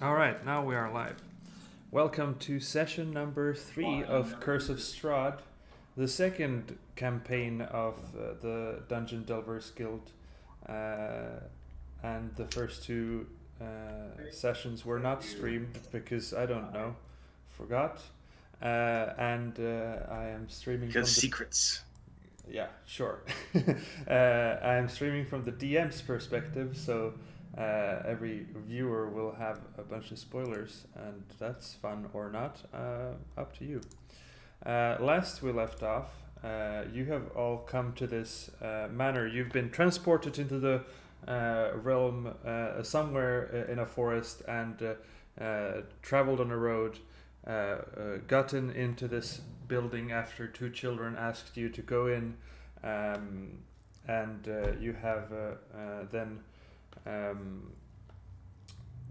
Alright, now we are live. Welcome to session number 3 of Curse of Strahd, the second campaign of the Dungeon Delvers Guild. And the first two sessions were not streamed because I don't know, forgot. And I am streaming from the secrets. Yeah, sure. I am streaming from the DM's perspective, so every viewer will have a bunch of spoilers, and that's fun or not, up to you. Last we left off, you have all come to this manor. You've been transported into the realm somewhere in a forest and traveled on a road, gotten into this building after two children asked you to go in, and you have then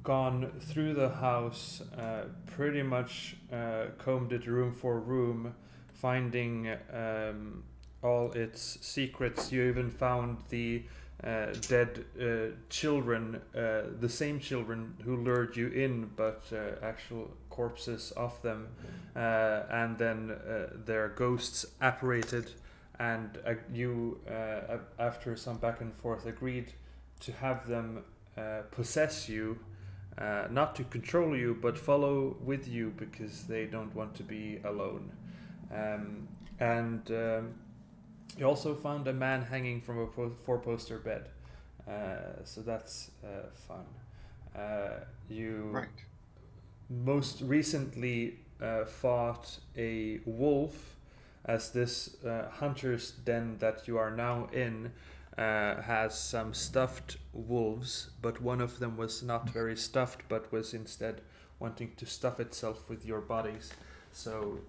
gone through the house, pretty much combed it room for room, finding all its secrets. You even found the dead children, the same children who lured you in, but actual corpses of them, and then their ghosts apparated, and you, after some back and forth, agreed to have them possess you, not to control you, but follow with you because they don't want to be alone. And you also found a man hanging from a four-poster bed, so that's fun. You Right. most recently fought a wolf, as this hunter's den that you are now in has some stuffed wolves, but one of them was not very stuffed, but was instead wanting to stuff itself with your bodies. So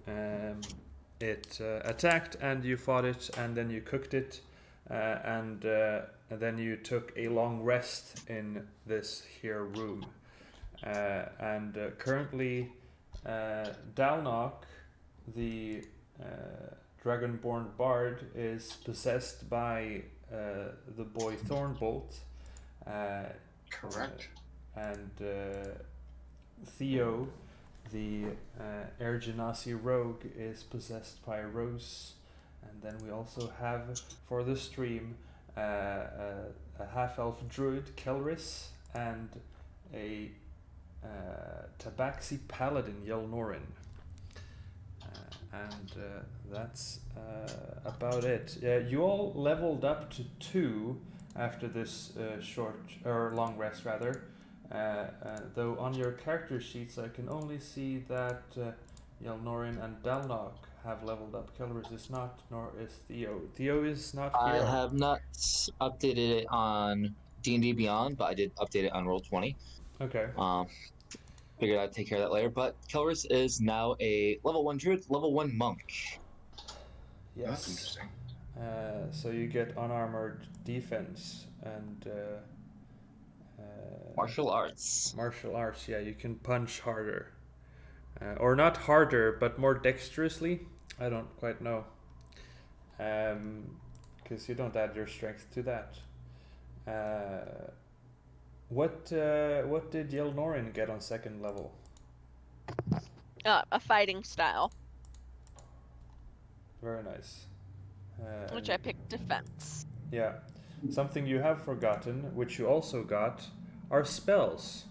it attacked, and you fought it, and then you cooked it, and then you took a long rest in this here room. And currently, Dalnok, the dragonborn bard, is possessed by the boy Thornbolt. Correct. And Theo, the Air Genasi rogue, is possessed by Rose. And then we also have, for the stream, a half-elf druid, Kelris, and a Tabaxi paladin, Noren. And that's about it. You all leveled up to 2 after this short or long rest, rather. Though on your character sheets, I can only see that Noren and Dalnok have leveled up. Kelris is not, nor is Theo. Theo is not here. I have not updated it on D&D Beyond, but I did update it on Roll20. Okay. Figured I'd take care of that later. But Kelris is now a level 1 druid, level 1 monk. Yes. That's interesting. So you get unarmored defense and Martial arts. Martial arts, yeah, you can punch harder. Or not harder, but more dexterously. I don't quite know. Because you don't add your strength to that. What did Noren get on second level? A fighting style. Very nice. Which I picked defense. Yeah. Something you have forgotten, which you also got, are spells.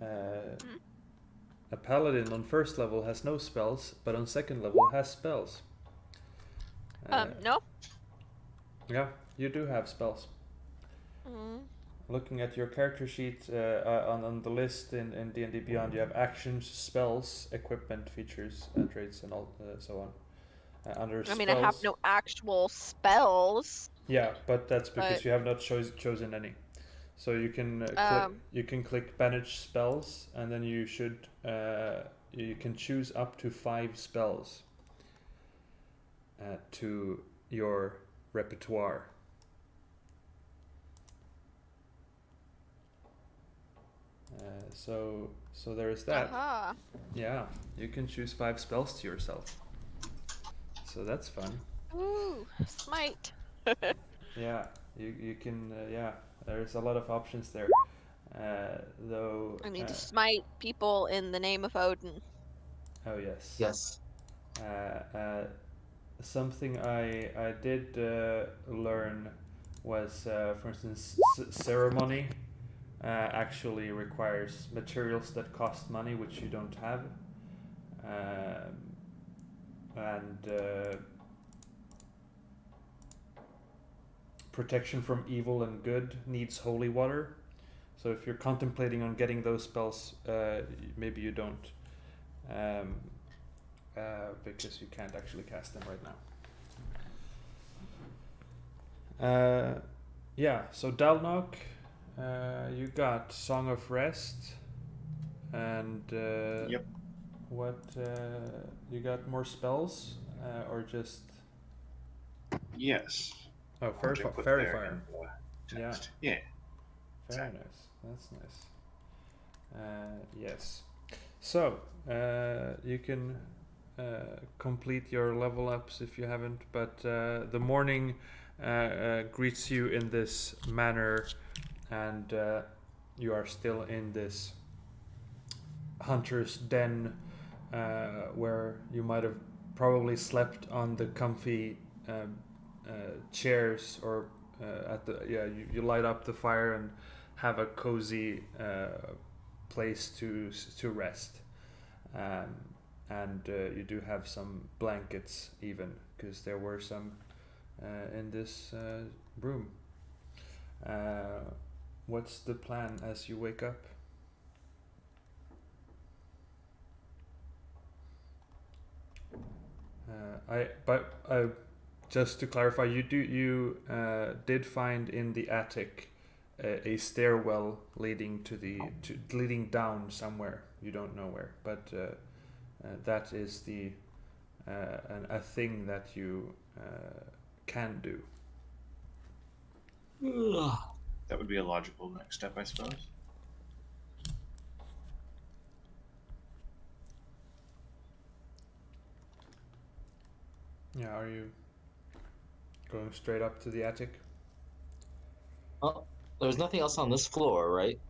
A paladin on first level has no spells, but on second level has spells. No. Yeah, you do have spells. Looking at your character sheet on the list in D&D Beyond, you have actions, spells, equipment, features, traits, and all so on. Under spells, I have no actual spells. Yeah, but that's because you have not chosen any. So you can click banish spells, and then you should you can choose up to 5 spells to your repertoire. So there is that. Uh-huh. Yeah, you can choose 5 spells to yourself. So that's fun. Ooh, smite. Yeah, you can, yeah, there's a lot of options there. Though. I need to smite people in the name of Odin. Oh yes. Yes. Something I did learn was, for instance, ceremony actually requires materials that cost money, which you don't have, and protection from evil and good needs holy water. So if you're contemplating on getting those spells, maybe you don't. Because you can't actually cast them right now. Yeah, so Dalnok, you got Song of Rest, and Yep. what you got more spells, or just Yes. fairy Which I put fairy there fire? in the Yeah, text. Yeah. very Exactly. nice. That's nice. Yes. So you can complete your level ups if you haven't, but the morning greets you in this manner, and you are still in this hunter's den, where you might have probably slept on the comfy chairs, or at the you light up the fire and have a cozy place to rest. And you do have some blankets, even, because there were some in this room. What's the plan as you wake up? Just to clarify, you did find in the attic a stairwell leading leading down somewhere. You don't know where, but that is a thing that you can do. That would be a logical next step, I suppose. Yeah, are you going straight up to the attic? Well, there's nothing else on this floor, right?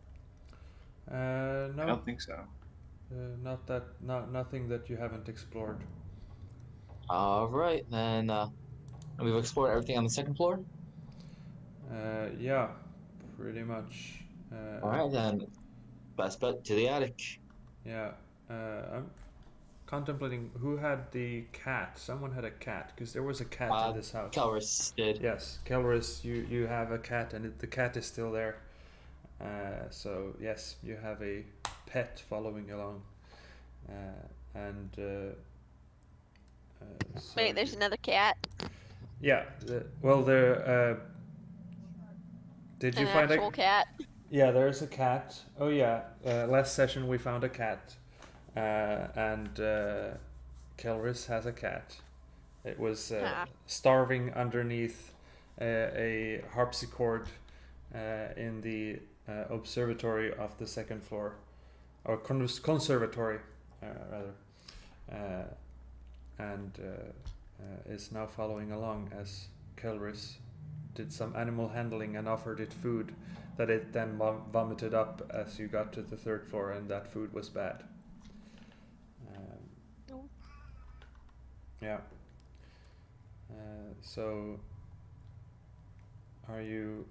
No. I don't think so. Nothing that you haven't explored. All right, then we've explored everything on the second floor. Yeah, pretty much. All right, then best bet to the attic. Yeah. I'm contemplating who had the cat. Someone had a cat, because there was a cat in this house. Kelris did. Yes, Kelris, you have a cat, and the cat is still there. So yes, you have a pet following along, and so Wait, there's another cat. yeah. Did you An find actual cat. Yeah, there's a cat. Oh yeah, last session we found a cat, and Kelris has a cat. It was starving underneath a harpsichord in the observatory of the second floor, or conservatory rather, and is now following along as Kelris did some animal handling and offered it food that it then vomited up as you got to the third floor, and that food was bad. Yeah. So are you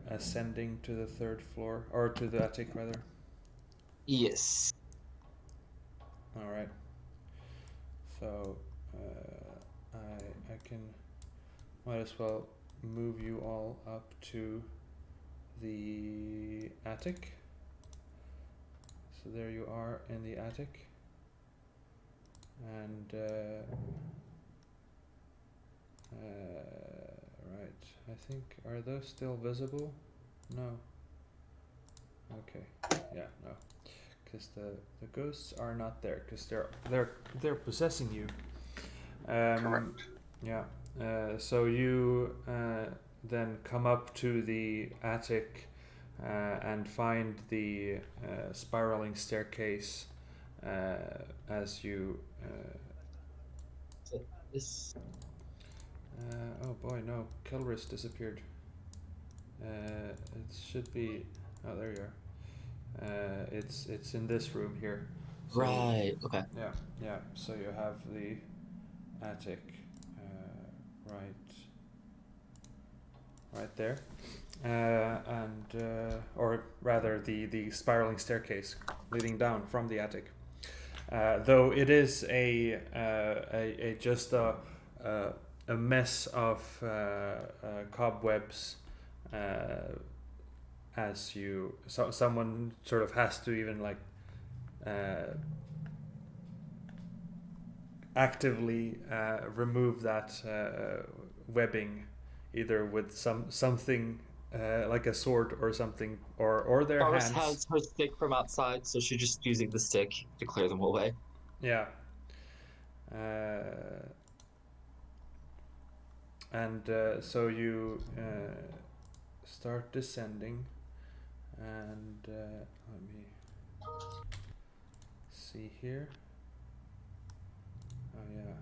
ascending to the third floor, or to the attic rather? Yes. All right. So I can might as well move you all up to the attic. So there you are in the attic, and right. I think, are those still visible? No. Okay. Yeah. No. Because the ghosts are not there, because they're possessing you. Correct. Yeah. So you then come up to the attic and find the spiraling staircase as you. This. Oh boy, no! Kelris disappeared. It should be. Oh, there you are. It's in this room here. So, Right. Okay. Yeah. So you have the attic, right there, or rather the spiraling staircase leading down from the attic. Though it is just a mess of cobwebs, as someone sort of has to even like actively remove that webbing, either with something like a sword or something, or their Doris hands. has her stick from outside, so she's just using the stick to clear them away. Yeah. So you start descending, and let me see here. Oh yeah.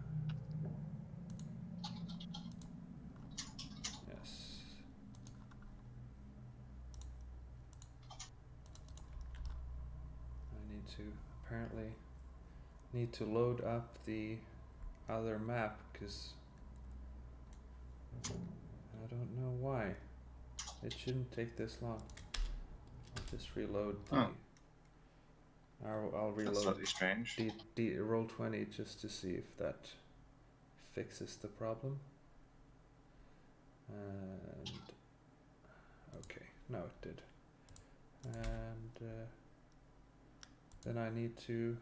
Yes. Apparently need to load up the other map, because I don't know why. It shouldn't take this long. I'll just reload the... Oh. I'll That's reload slightly strange. roll 20 just to see if that fixes the problem. And okay, now it did. And then I need to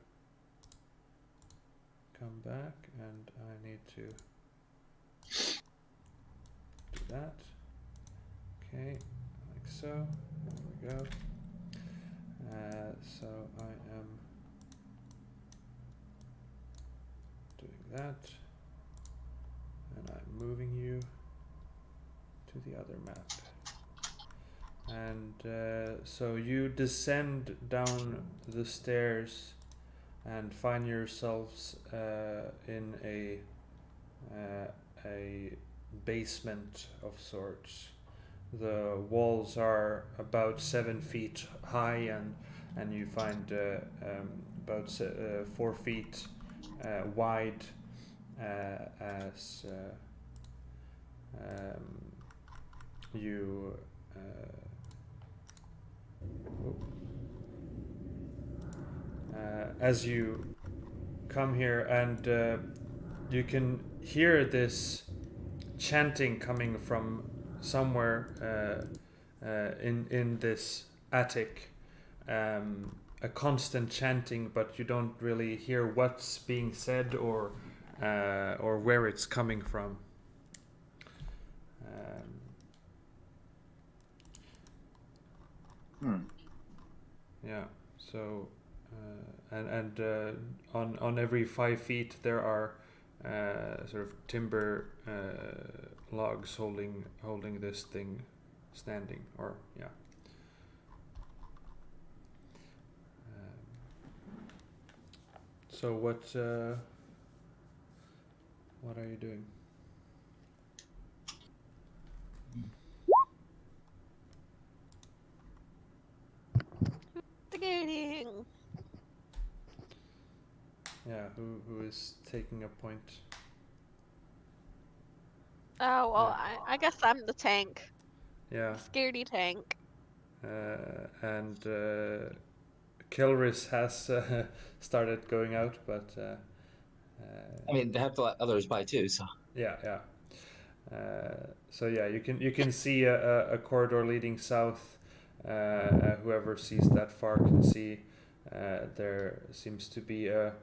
come back, and I need to do that. Okay, like so. There we go. So I am doing that, and I'm moving you to the other map. And so you descend down the stairs and find yourselves in a basement of sorts. The walls are about 7 feet high, and you find about 4 feet wide, as you as you come here, and you can hear this chanting coming from somewhere in this attic, a constant chanting, but you don't really hear what's being said or where it's coming from. Yeah. So on every 5 feet there are sort of timber logs holding this thing standing, or yeah. So what are you doing? Investigating. Yeah, who is taking a point? Oh well, Yeah. I guess I'm the tank. Yeah. Scaredy tank. And Kilris has started going out, but I mean, they have to let others by too, so. yeah. So yeah, you can see a corridor leading south. Whoever sees that far can see there seems to be a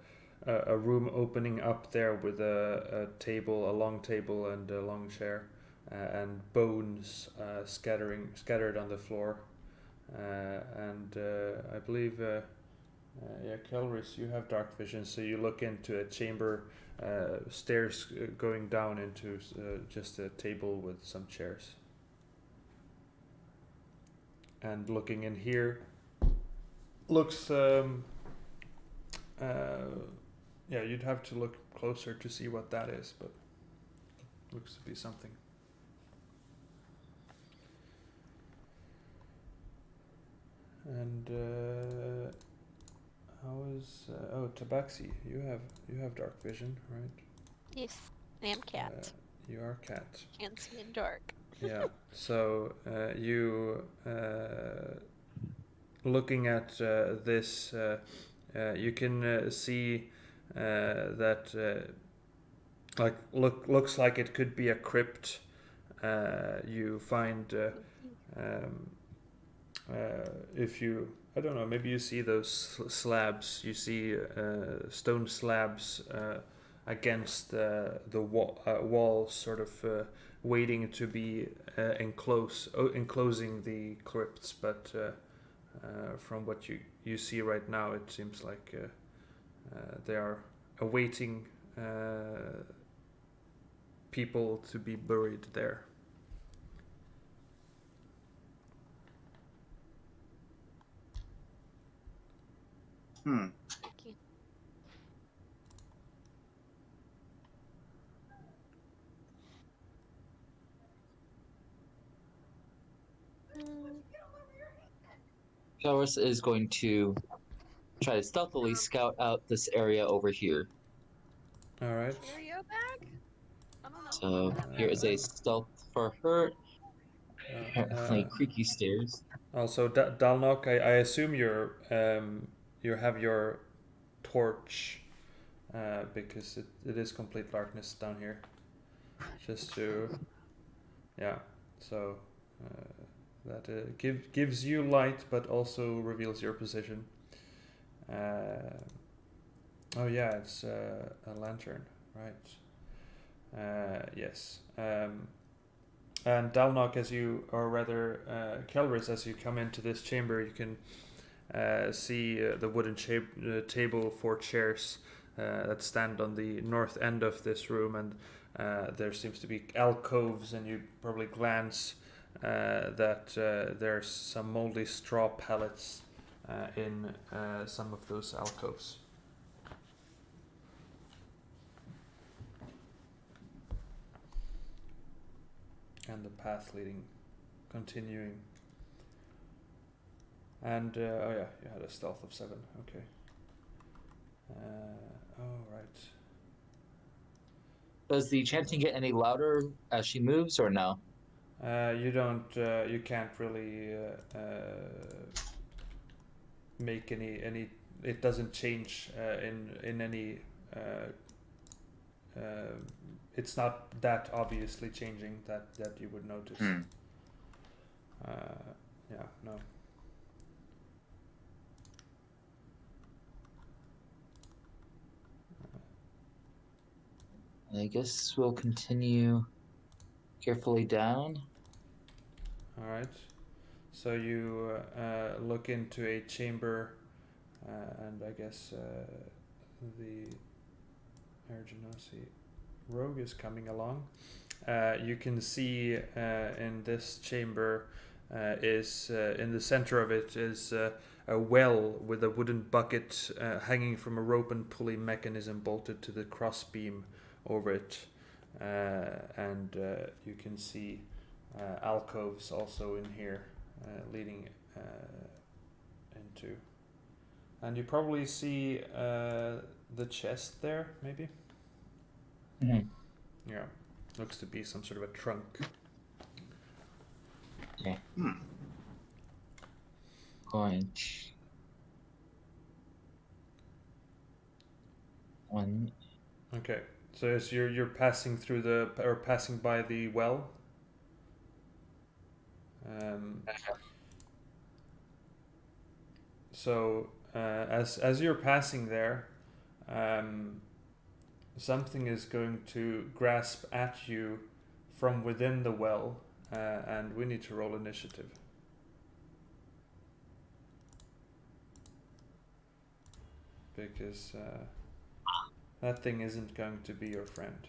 room opening up there with a long table and a long chair, and bones scattered on the floor. And I believe, Kelris, you have dark vision, so you look into a chamber, stairs going down into just a table with some chairs. And looking in here, looks, yeah, you'd have to look closer to see what that is, but looks to be something. And how is oh Tabaxi? You have dark vision, right? Yes, I am cat. You are cat. Can't see in dark. Yeah. So you looking at this, you can see that looks like it could be a crypt. You find um, if you I don't know, maybe you see those slabs. You see stone slabs against the wall, sort of waiting to be enclosing the crypts. But from what you see right now, it seems like they are awaiting people to be buried there. Okay. Kelris is going to try to stealthily scout out this area over here. All right. Curio bag? I don't know. So here is a stealth for her. Apparently creaky stairs. Also, Dalnok, I assume you have your torch because it is complete darkness down here. Just to, yeah. So that gives you light, but also reveals your position. Oh yeah, it's a lantern, right? Yes. And Dalnok, or rather Kelris, as you come into this chamber, you can see the wooden table, 4 chairs that stand on the north end of this room, and there seems to be alcoves, and you probably glance that there's some moldy straw pellets in some of those alcoves. And the path continuing. And, oh yeah, you had a stealth of 7, okay. Oh, right. Does the chanting get any louder as she moves, or no? You can't really make any, it doesn't change in any, it's not that obviously changing that you would notice. Yeah, no. I guess we'll continue carefully down. All right. So you look into a chamber, and I guess the Arginasi rogue is coming along. You can see in this chamber is in the center of it is a well with a wooden bucket hanging from a rope and pulley mechanism bolted to the crossbeam over it, and you can see alcoves also in here leading into, and you probably see the chest there, maybe. Mm-hmm. Yeah, looks to be some sort of a trunk. Okay. Going. One. Okay, so as you're passing through passing by the well. So as you're passing there, something is going to grasp at you from within the well, and we need to roll initiative. Because that thing isn't going to be your friend.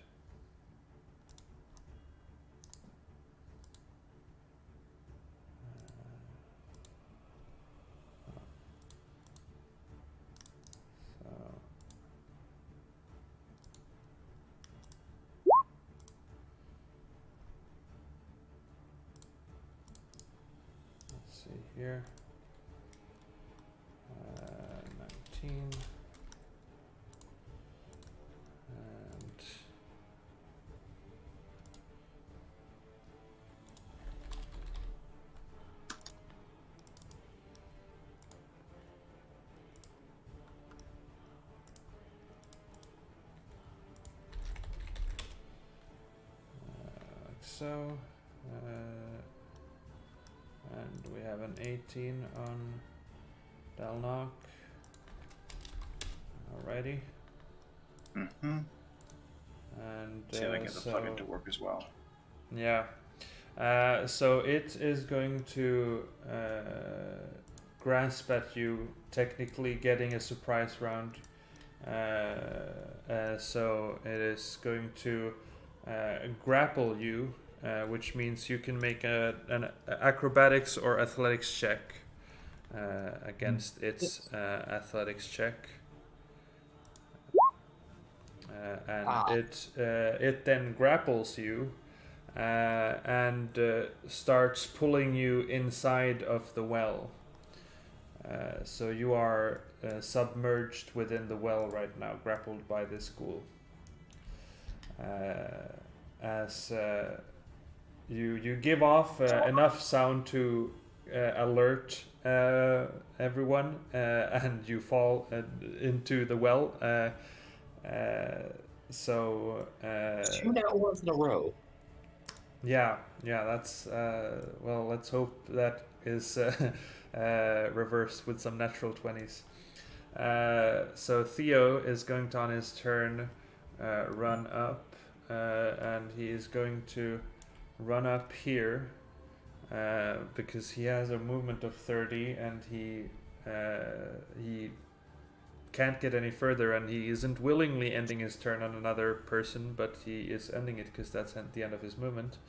Here. so. And we have an 18 on Dalnok. Alrighty. Mm-hmm. And See if I can get the so plugin to work as well. yeah. So it is going to grasp at you, technically getting a surprise round. So it is going to grapple you, which means you can make an acrobatics or athletics check against its athletics check. And it then grapples you and starts pulling you inside of the well. So you are submerged within the well right now, grappled by this ghoul. As you give off enough sound to alert everyone, and you fall into the well. So 2 nat ones in a row. yeah, that's well, let's hope that is reversed with some natural 20s. So Theo is going to, on his turn, run up, and he is going to run up here because he has a movement of 30, and he can't get any further, and he isn't willingly ending his turn on another person, but he is ending it because that's at the end of his movement.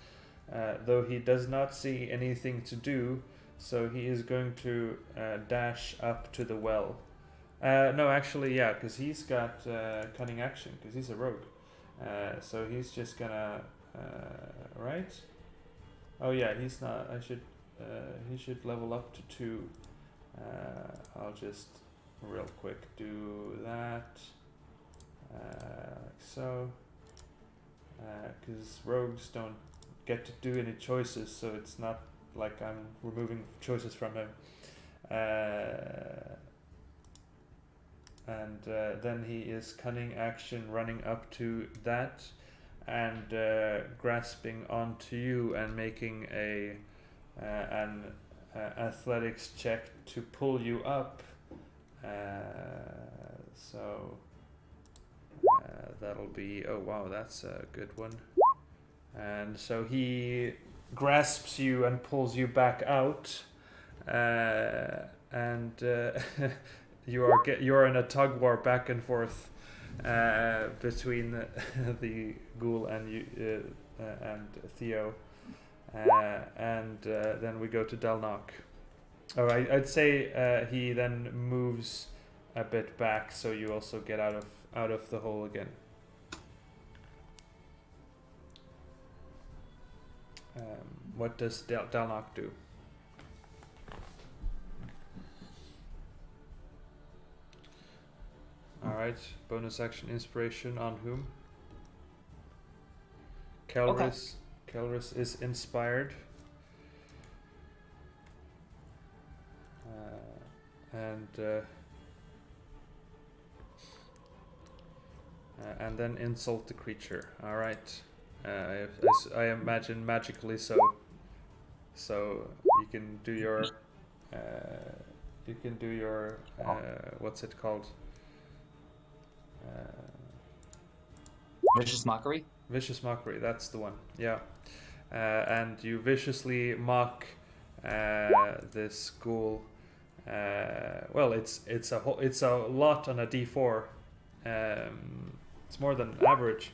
Though he does not see anything to do, so he is going to dash up to the well. No, actually, yeah, because he's got cunning action, because he's a rogue. So he's just gonna, right? Oh yeah, he's not. He should level up to 2. I'll just real quick do that, like so, because rogues don't get to do any choices, so it's not like I'm removing choices from him. And then he is cunning action running up to that and grasping onto you and making an athletics check to pull you up. So that'll be, oh wow, that's a good one. And so he grasps you and pulls you back out, and you're in a tug war back and forth between the ghoul and you and Theo, and then we go to Dalnok. Oh, I'd say he then moves a bit back, so you also get out of the hole again. What does Dalnok do? Alright, bonus action inspiration on whom? Kelris. Okay. Kelris is inspired. And then insult the creature. All right. I imagine magically so. So you can do your. What's it called? Vicious Mockery? Vicious Mockery, that's the one. Yeah. And you viciously mock this ghoul. Well, it's a lot on a D4. It's more than average.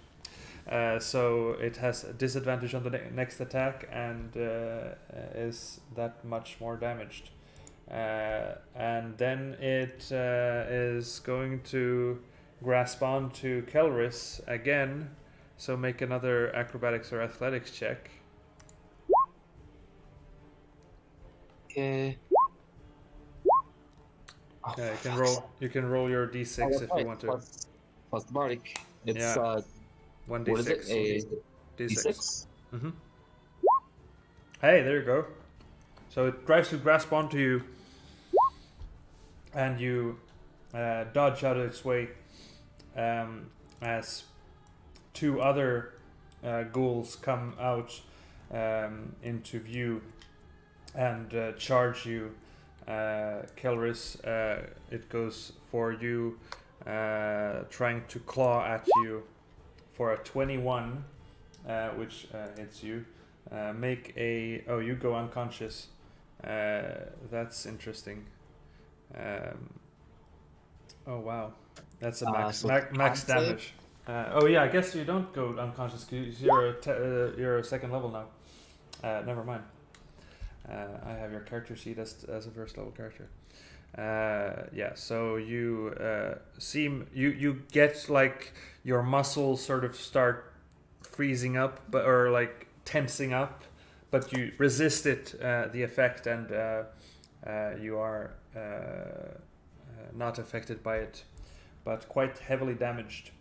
So it has a disadvantage on the next attack and is that much more damaged. And then it is going to grasp on to Kelris again. So make another acrobatics or athletics check. Okay. You can roll your d6 if you want to. Plus the bardic. It's Yeah. 1d6. what is it? A d6. Mm-hmm. Hey, there you go. So it tries to grasp onto you, and you dodge out of its way as 2 other ghouls come out into view and charge you. Kelris, it goes for you, trying to claw at you for a 21, which hits you. Make a... Oh, you go unconscious. That's interesting. Oh wow, that's a max So max con save? damage. Oh yeah, I guess you don't go unconscious because you're a second level now. Never mind. I have your character sheet as a first level character. Yeah, so you you get like your muscles sort of start freezing up, or like tensing up, but you resist it, the effect, and you are not affected by it, but quite heavily damaged,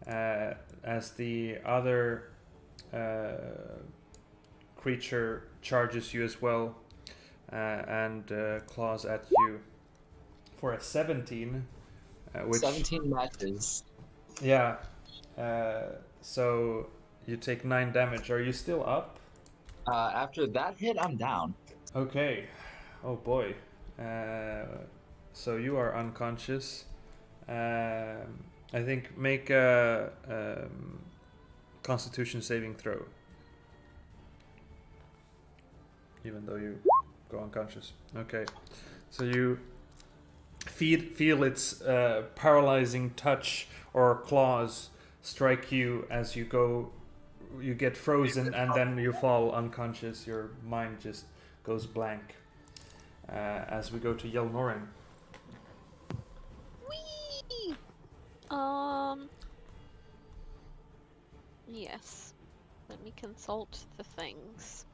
as the other creature charges you as well, and claws at you for a 17, which 17 matches. yeah, so you take 9 damage. Are you still up? After that hit, I'm down. Okay. Oh boy. So you are unconscious. I think make a Constitution saving throw. Even though you go unconscious. Okay. So you feel its paralyzing touch or claws strike you as you go. You get frozen and then you fall unconscious. Your mind just goes blank. As we go to Yell Noren. Whee! Yes. Let me consult the things.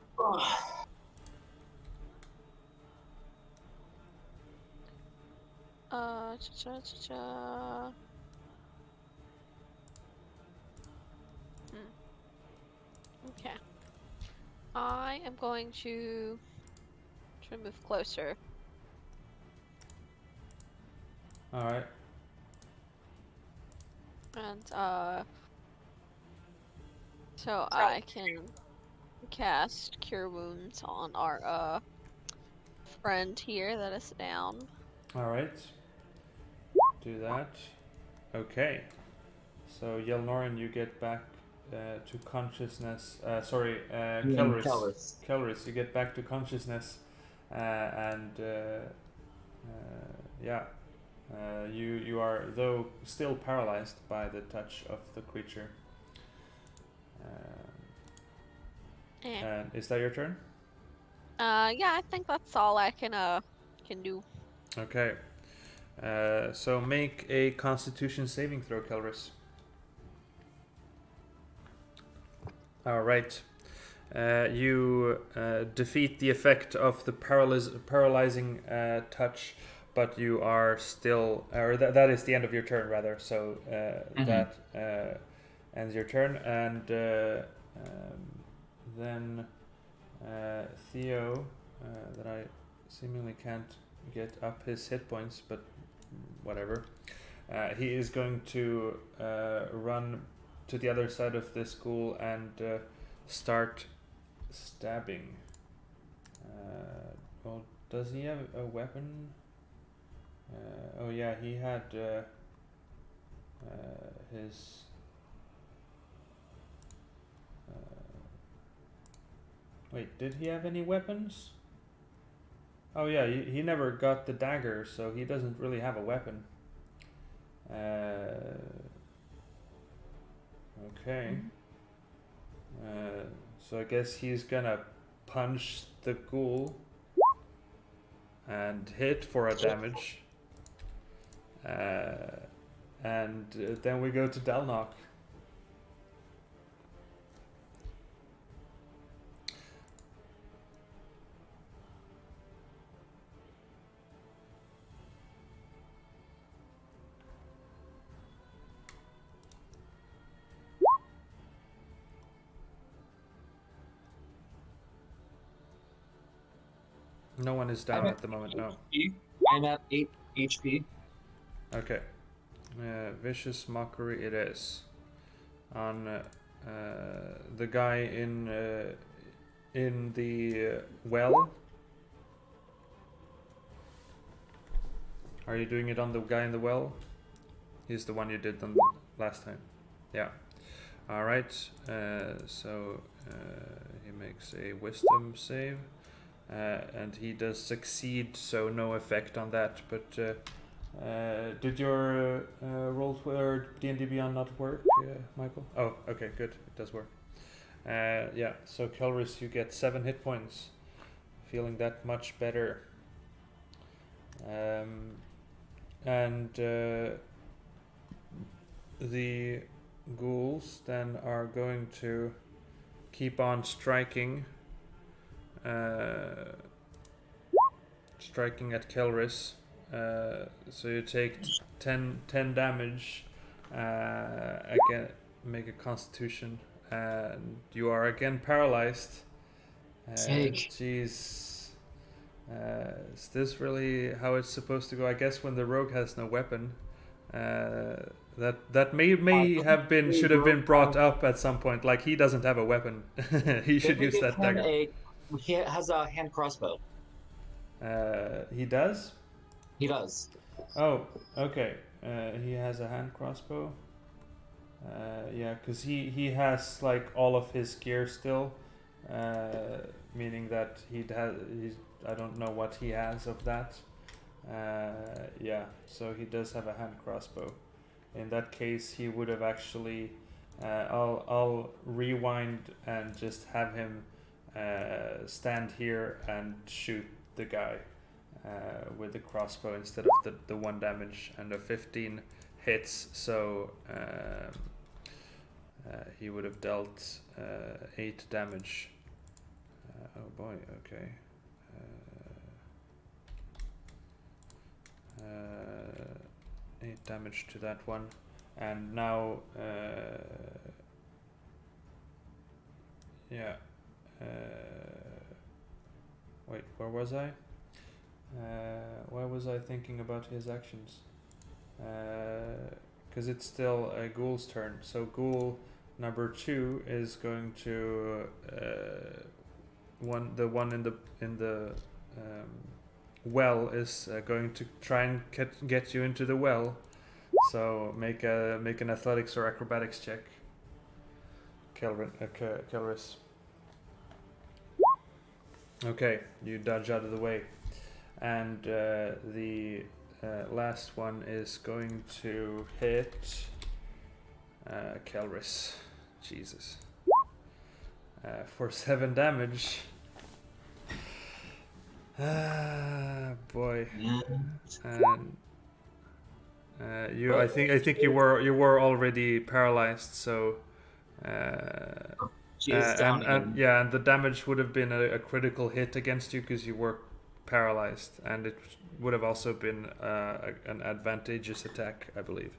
Cha-cha-cha-cha. Okay. I am going to try to move closer. Alright. And, so I can cast Cure Wounds on our, friend here that is down. Alright. Do that. Okay. So Yell Noren, you get back to consciousness. Sorry, Kelris. Kelris, you get back to consciousness. And yeah. You are, though, still paralyzed by the touch of the creature. And is that your turn? Yeah, I think that's all I can do. Okay. So make a Constitution saving throw, Kelris. All right. You defeat the effect of the paralyzing touch, but you are still, or that is the end of your turn, rather. So that ends your turn, and then Theo, that I seemingly can't get up his hit points, but whatever. He is going to run to the other side of the school and start stabbing. Well, does he have a weapon? Oh yeah, he had his... wait, did he have any weapons? Oh yeah, he never got the dagger, so he doesn't really have a weapon. Okay. So I guess he's gonna punch the ghoul and hit for a damage. And then we go to Dalnok. No one is down at the moment, no. I'm at 8 HP. Okay. Vicious Mockery it is. On the guy in the well. Are you doing it on the guy in the well? He's the one you did on last time. Yeah. All right. So he makes a wisdom save, and he does succeed, so no effect on that. But did your roll for D&D Beyond not work, Michael? Oh, okay, good. It does work. Yeah. So Kelris, you get 7 hit points. Feeling that much better. And the ghouls then are going to keep on striking at Kelris. So you take 10 damage. Again, make a constitution, and you are again paralyzed. Jeez. Is this really how it's supposed to go? I guess when the rogue has no weapon, that may have been should have been brought up at some point. Like, he doesn't have a weapon. He should use that dagger. He has a hand crossbow. He does? He does. Oh, okay. He has a hand crossbow. Yeah, because he has like all of his gear still, meaning that he's I don't know what he has of that. Yeah, so he does have a hand crossbow. In that case, he would have actually. I'll rewind and just have him stand here and shoot the guy with the crossbow instead of the 1 damage, and the 15 hits. So he would have dealt 8 damage. Oh boy, okay. 8 damage to that one, and now yeah. Wait, where was I? Why was I thinking about his actions? Because it's still a ghoul's turn. So ghoul number 2 is going to the one in the well is going to try and get you into the well. So make an athletics or acrobatics check. Kelris. Okay, you dodge out of the way, and the last one is going to hit Kelris. Jesus. For 7 damage. Boy. And I think you were already paralyzed, so and the damage would have been a critical hit against you because you were paralyzed, and it would have also been an advantageous attack, I believe.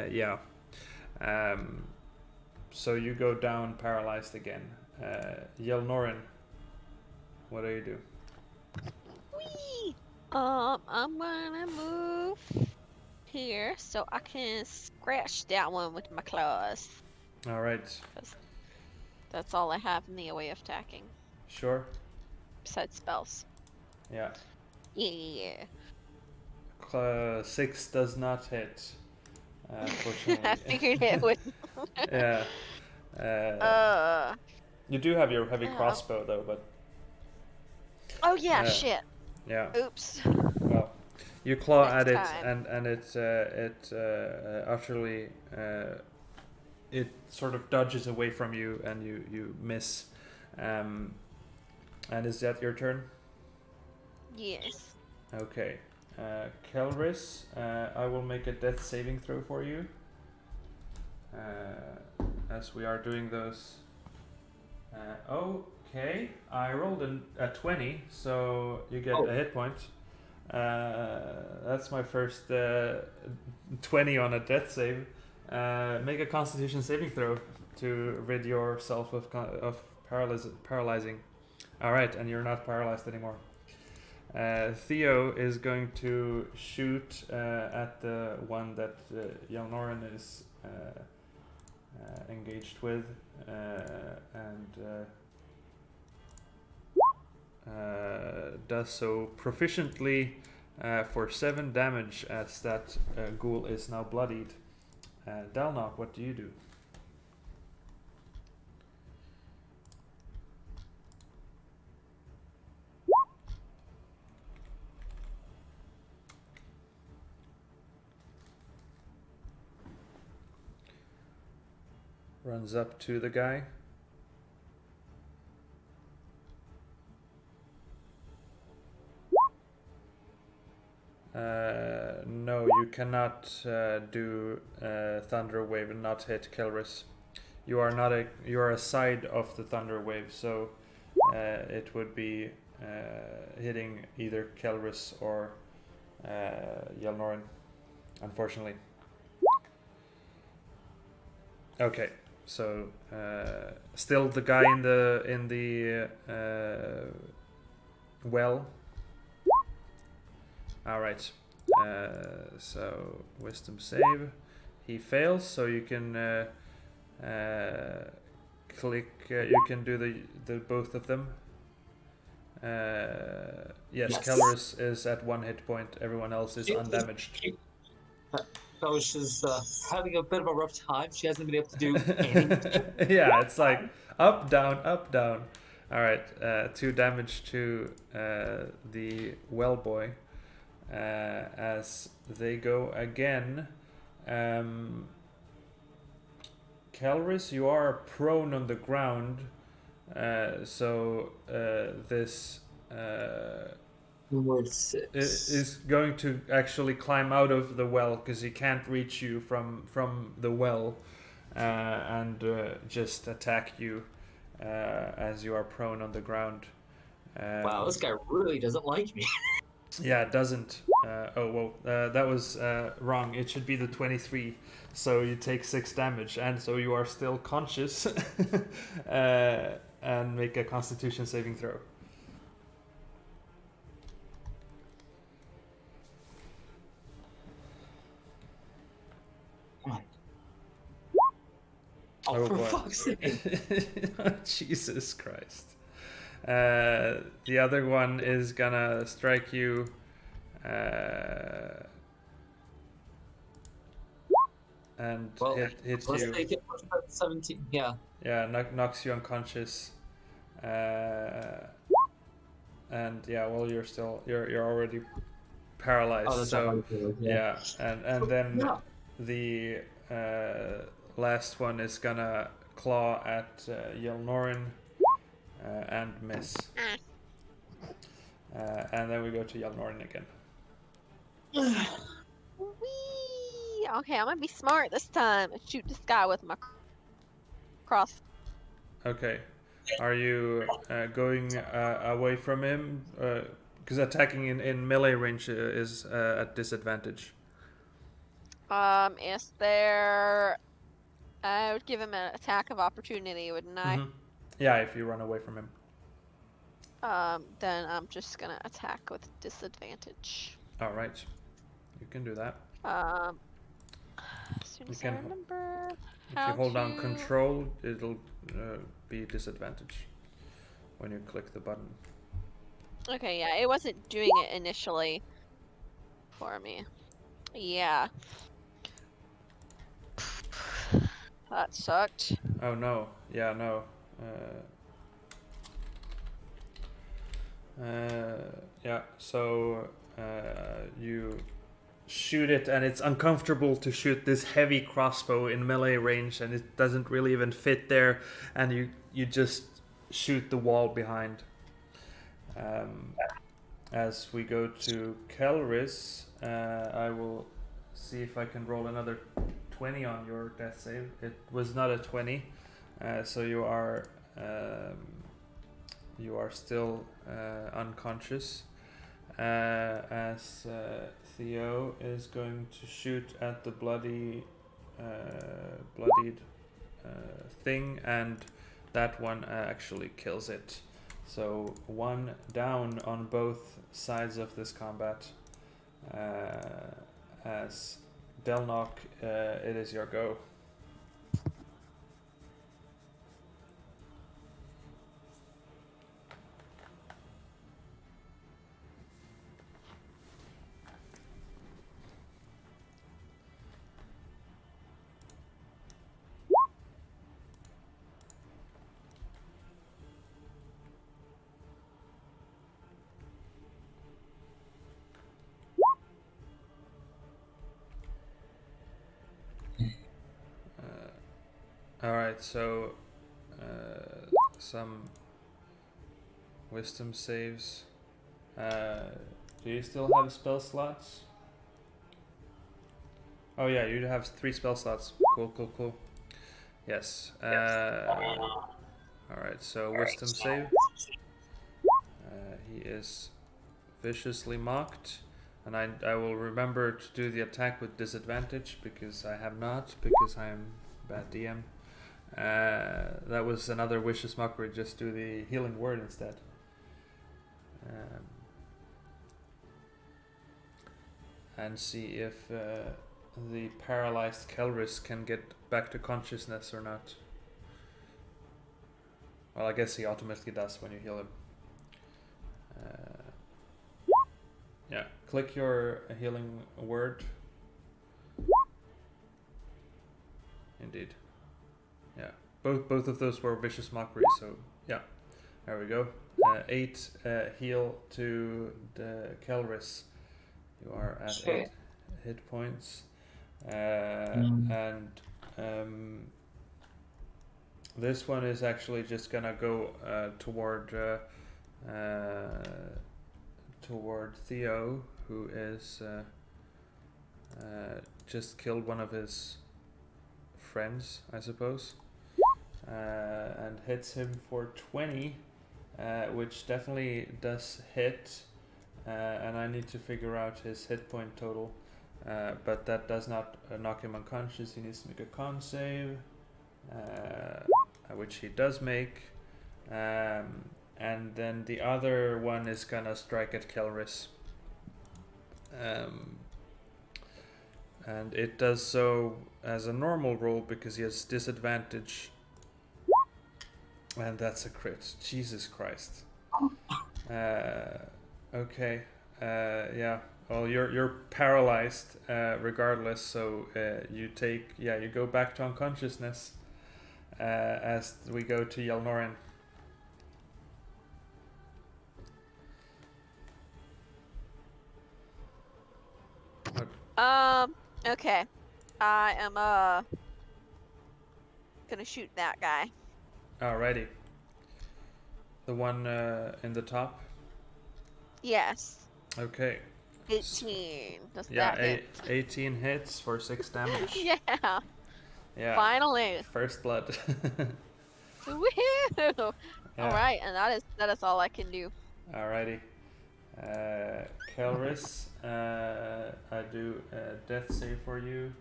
Yeah. So you go down paralyzed again. Noren, what do you do? Whee! I'm gonna move here so I can scratch that one with my claws. All right. That's all I have in the way of attacking. Sure. Besides spells. Yeah. Yeah. 6 does not hit. Unfortunately. I figured it would. Yeah. You do have your heavy crossbow though, but. Oh yeah, shit. Yeah. Oops. Well, you claw Next at it, time. and it utterly it sort of dodges away from you, and you miss. And is that your turn? Yes. Okay. Kelris, I will make a death saving throw for you. As we are doing those. Okay, I rolled a 20, so you get a hit point. That's my first 20 on a death save. Make a Constitution saving throw to rid yourself of paralyzing. All right, and you're not paralyzed anymore. Theo is going to shoot at the one that Noren is engaged with, and does so proficiently for 7 damage as that ghoul is now bloodied. Dalnok, what do you do? Runs up to the guy. No, you cannot do Thunder Wave and not hit Kelris. You are a side of the Thunder Wave, so it would be hitting either Kelris or Noren, unfortunately. Okay, so still the guy in the well. All right. So wisdom save. He fails, so you can click. You can do the both of them. Yes, Kelris is at 1 hit point. Everyone else is undamaged. Kelris is having a bit of a rough time. She hasn't been able to do anything. Yeah, it's like up, down, up, down. All right, 2 damage to the well boy. As they go again. Kelris, you are prone on the ground, so this is going to actually climb out of the well because he can't reach you from the well, and just attack you as you are prone on the ground. Wow, this guy really doesn't like me. Yeah, it doesn't. That was wrong. It should be the 23. So you take 6 damage, and so you are still conscious, and make a Constitution saving throw. Oh, for fuck's sake. Jesus Christ. The other one is gonna strike you. And hit let's you. take it 17. Yeah. Yeah, knocks you unconscious. And yeah, well, you're already paralyzed. Oh, so yeah, and then the last one is gonna claw at Noren. And miss. And then we go to Noren again. Whee! Okay, I'm gonna be smart this time and shoot this guy with my cross. Okay. Are you going away from him? Because attacking in melee range is at disadvantage. Is there... I would give him an attack of opportunity, wouldn't I? Mm-hmm. Yeah, if you run away from him. Then I'm just gonna attack with disadvantage. All right, you can do that. As soon as I remember how If you hold to... down Control, it'll be disadvantage when you click the button. Okay, yeah, it wasn't doing it initially for me. Yeah. That sucked. Oh no! Yeah, no. Yeah, so you shoot it, and it's uncomfortable to shoot this heavy crossbow in melee range, and it doesn't really even fit there, and you just shoot the wall behind. As we go to Kelris, I will see if I can roll another 20 on your death save. It was not a 20, so you are still unconscious. As Theo is going to shoot at the bloodied thing, and that one actually kills it. So 1 down on both sides of this combat. As Delnok, it is your go. Alright, so some wisdom saves. Do you still have spell slots? Oh yeah, you have 3 spell slots. Cool. Yes. Alright, so wisdom save. He is viciously mocked. And I will remember to do the attack with disadvantage because I have not, because I am bad DM. That was another vicious mockery, just do the healing word instead. And see if the paralyzed Kelris can get back to consciousness or not. Well, I guess he automatically does when you heal him. Yeah, click your healing word. Indeed. Yeah, both of those were vicious mockery, so yeah. There we go. 8 heal to the Kelris. You are at 8 hit points. And this one is actually just gonna go toward Theo, who is just killed one of his friends, I suppose, and hits him for 20, which definitely does hit, and I need to figure out his hit point total, but that does not knock him unconscious. He needs to make a con save, which he does make. And then the other one is gonna strike at Kelris. And it does so as a normal roll because he has disadvantage. And that's a crit. Jesus Christ. Okay. Yeah. Well, you're paralyzed regardless, so you go back to unconsciousness as we go to Noren. Okay. I am gonna shoot that guy. Alrighty. The one in the top? Yes. Okay. 18. Does Yeah, that hit? 18 hits for 6 damage. Yeah. Yeah. Finally. First blood. Woohoo! Yeah. Alright, and that is all I can do. Alrighty. Kelris, I do a death save for you.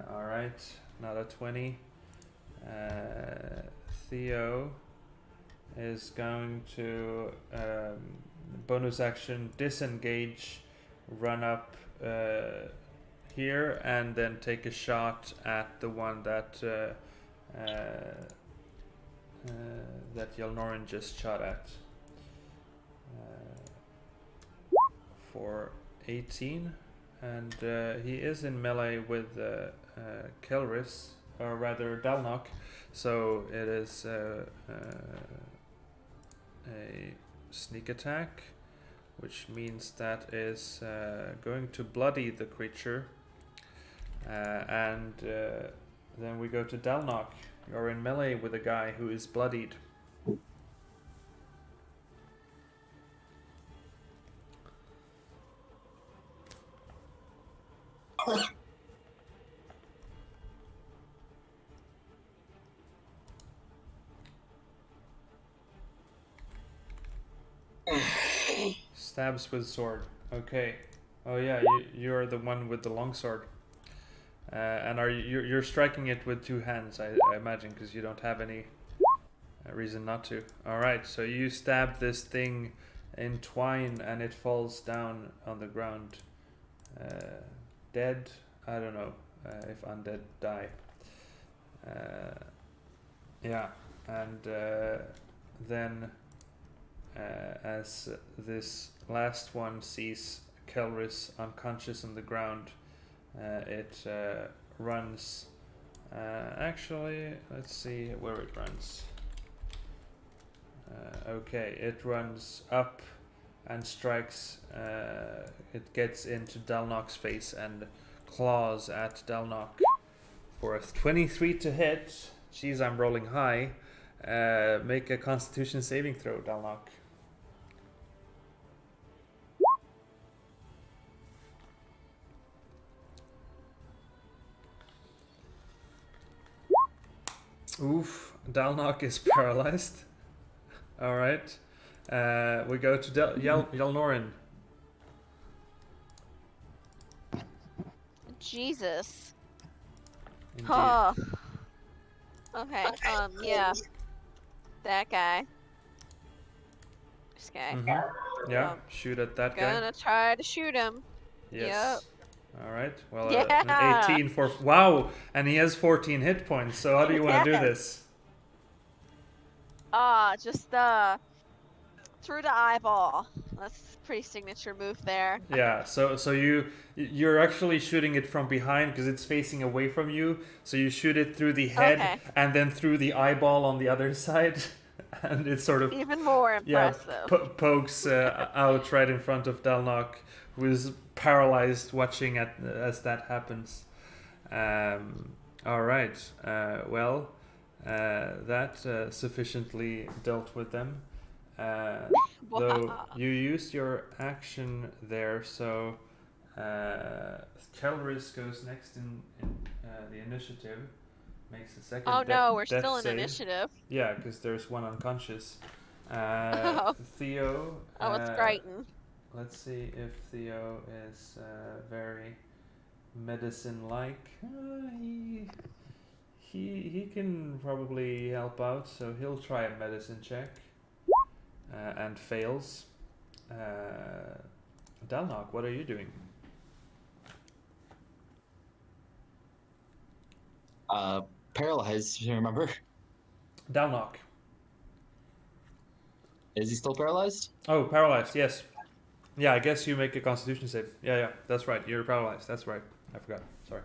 Alright, not a 20. Theo is going to bonus action disengage, run up here, and then take a shot at the one that that Noren just shot at. For 18, and he is in melee with Kelris, or rather Dalnok, so it is a sneak attack, which means that is going to bloody the creature, and then we go to Dalnok. You're in melee with a guy who is bloodied. Stabs with sword. Okay. Oh yeah, you're the one with the long sword. And you're striking it with 2 hands, I imagine, because you don't have any reason not to. All right, so you stab this thing in twine, and it falls down on the ground. Dead? I don't know if undead die. Yeah, and then as this last one sees Kelris unconscious on the ground, it runs. Actually, let's see where it runs. Okay, it runs up and strikes. It gets into Dalnok's face and claws at Dalnok for a 23 to hit. Jeez, I'm rolling high. Make a Constitution saving throw, Dalnok. Oof, Dalnok is paralyzed. Alright. We go to Noren. Jesus. Indeed. Oh. Okay. Yeah. That guy. This guy. Yeah, shoot at that guy. Gonna try to shoot him. Yes. Alright, well, Yeah. an 18 for... Wow! And he has 14 hit points, so how do you want to do this? Just through the eyeball. That's a pretty signature move there. Yeah, so you're actually shooting it from behind because it's facing away from you. So you shoot it through the head and then through the eyeball on the other side, and it's sort of even more impressive. Pokes out right in front of Dalnok, who is paralyzed watching as that happens. All right, well, that sufficiently dealt with them. Though you used your action there, so Kelris goes next in the initiative, makes a second. Oh no, we're death still in save. initiative. Yeah, because there's one unconscious. Theo. Oh, it's Crichton. Let's see if Theo is very medicine-like. He can probably help out, so he'll try a medicine check. And fails. Dalnok, what are you doing? Paralyzed, remember? Dalnok. Is he still paralyzed? Oh, paralyzed, yes. Yeah, I guess you make a Constitution save. Yeah, that's right. You're paralyzed. That's right. I forgot. Sorry.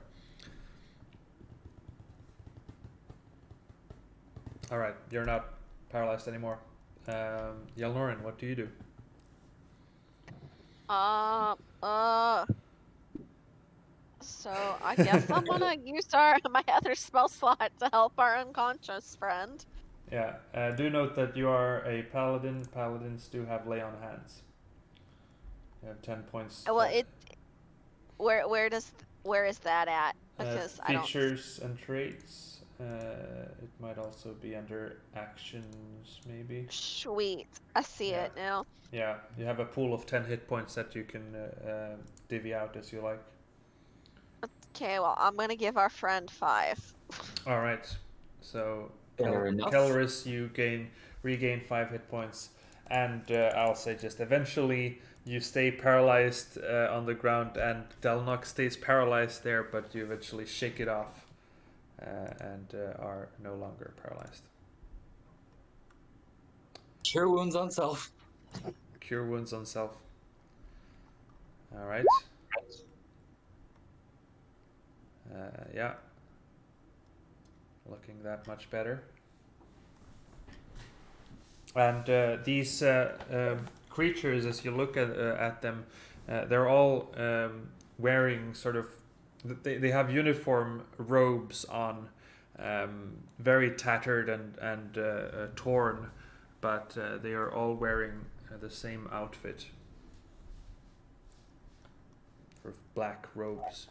Alright, you're not paralyzed anymore. Noren, what do you do? So I guess I'm gonna use my other spell slot to help our unconscious friend. Yeah, do note that you are a paladin. Paladins do have lay on hands. You have 10 points. Well, where is that at? Because features and traits. It might also be under actions, maybe. Sweet, I see it now. Yeah, you have a pool of 10 hit points that you can divvy out as you like. Okay, well, I'm gonna give our friend 5. All right, so enough. Kelris, you regain 5 hit points, and I'll say just eventually you stay paralyzed on the ground, and Dalnok stays paralyzed there, but you eventually shake it off. And are no longer paralyzed. Cure wounds on self. Cure wounds on self. All right. Yeah. Looking that much better. And these creatures, as you look at them, they're all wearing sort of. They have uniform robes on, very tattered and torn, but they are all wearing the same outfit. Sort of black robes.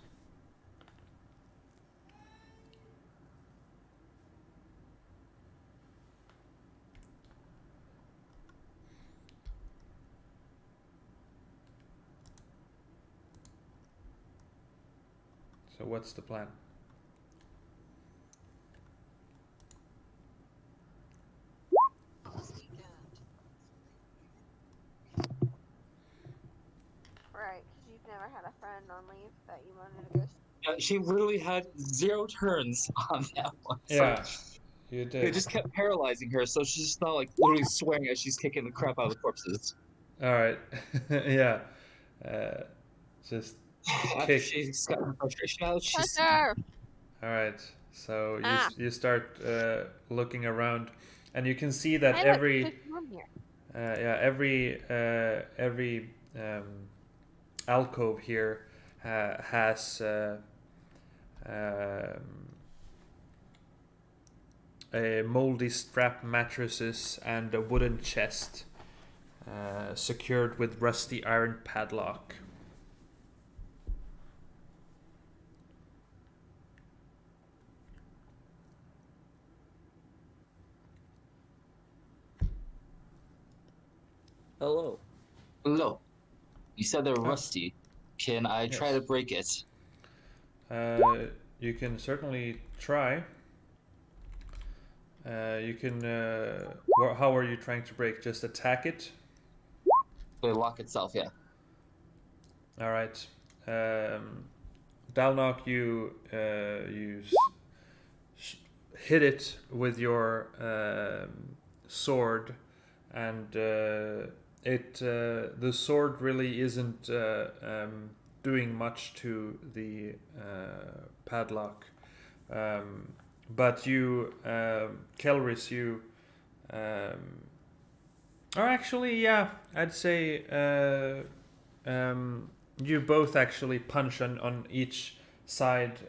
So what's the plan? Right, because you've never had a friend on leave that you wanted to go. Yeah, she literally had 0 turns on that one. Yeah, So you did. they just kept paralyzing her, so she's just not like literally swearing as she's kicking the crap out of the corpses. All right. Yeah. Just After she's got her frustration out, she's... Hunter! all right. So you start looking around, and you can see that every alcove here has a moldy strap mattresses and a wooden chest secured with rusty iron padlock. Hello. Hello. You said they're rusty. Can I try Yes. to break it? You can certainly try. You can. How are you trying to break? Just attack it? The lock itself, yeah. All right. Dalnok, you hit it with your sword, and the sword really isn't doing much to the padlock. But you, Kelris, you, or actually, yeah, I'd say you both actually punch on each side.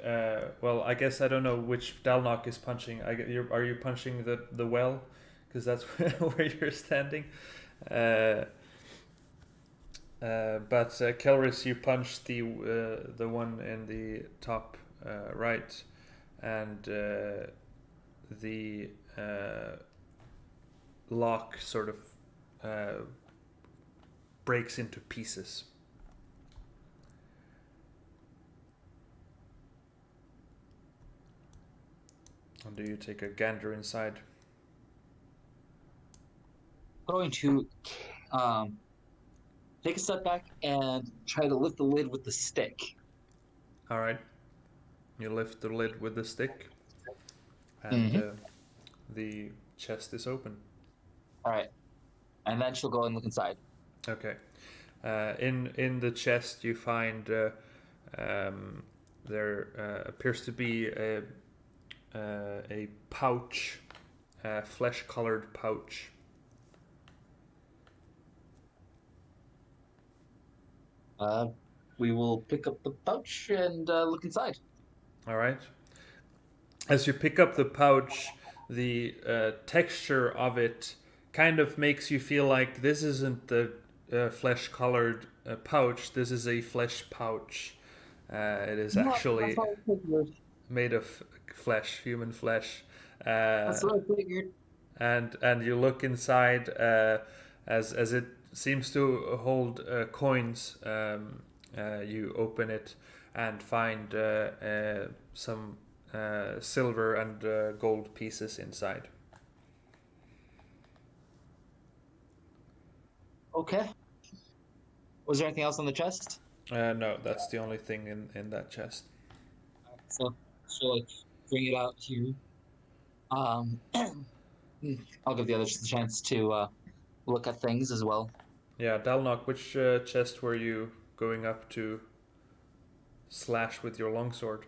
Well, I guess I don't know which Dalnok is punching. Are you punching the well? Because that's where you're standing. But Kelris, you punch the one in the top right, and the lock sort of breaks into pieces. And do you take a gander inside? I'm going to take a step back and try to lift the lid with the stick. All right. You lift the lid with the stick, and the chest is open. All right, and then she'll go and look inside. Okay. In the chest, you find there appears to be a pouch, a flesh-colored pouch. We will pick up the pouch and look inside. All right. As you pick up the pouch, the texture of it kind of makes you feel like this isn't the flesh-colored pouch. This is a flesh pouch. It is actually made of flesh, human flesh. That's what I figured. And you look inside as it seems to hold coins. You open it and find some silver and gold pieces inside. Okay. Was there anything else on the chest? No, that's the only thing in that chest. So like bring it out here. I'll give the others the chance to look at things as well. Yeah, Dalnok, which chest were you going up to slash with your longsword?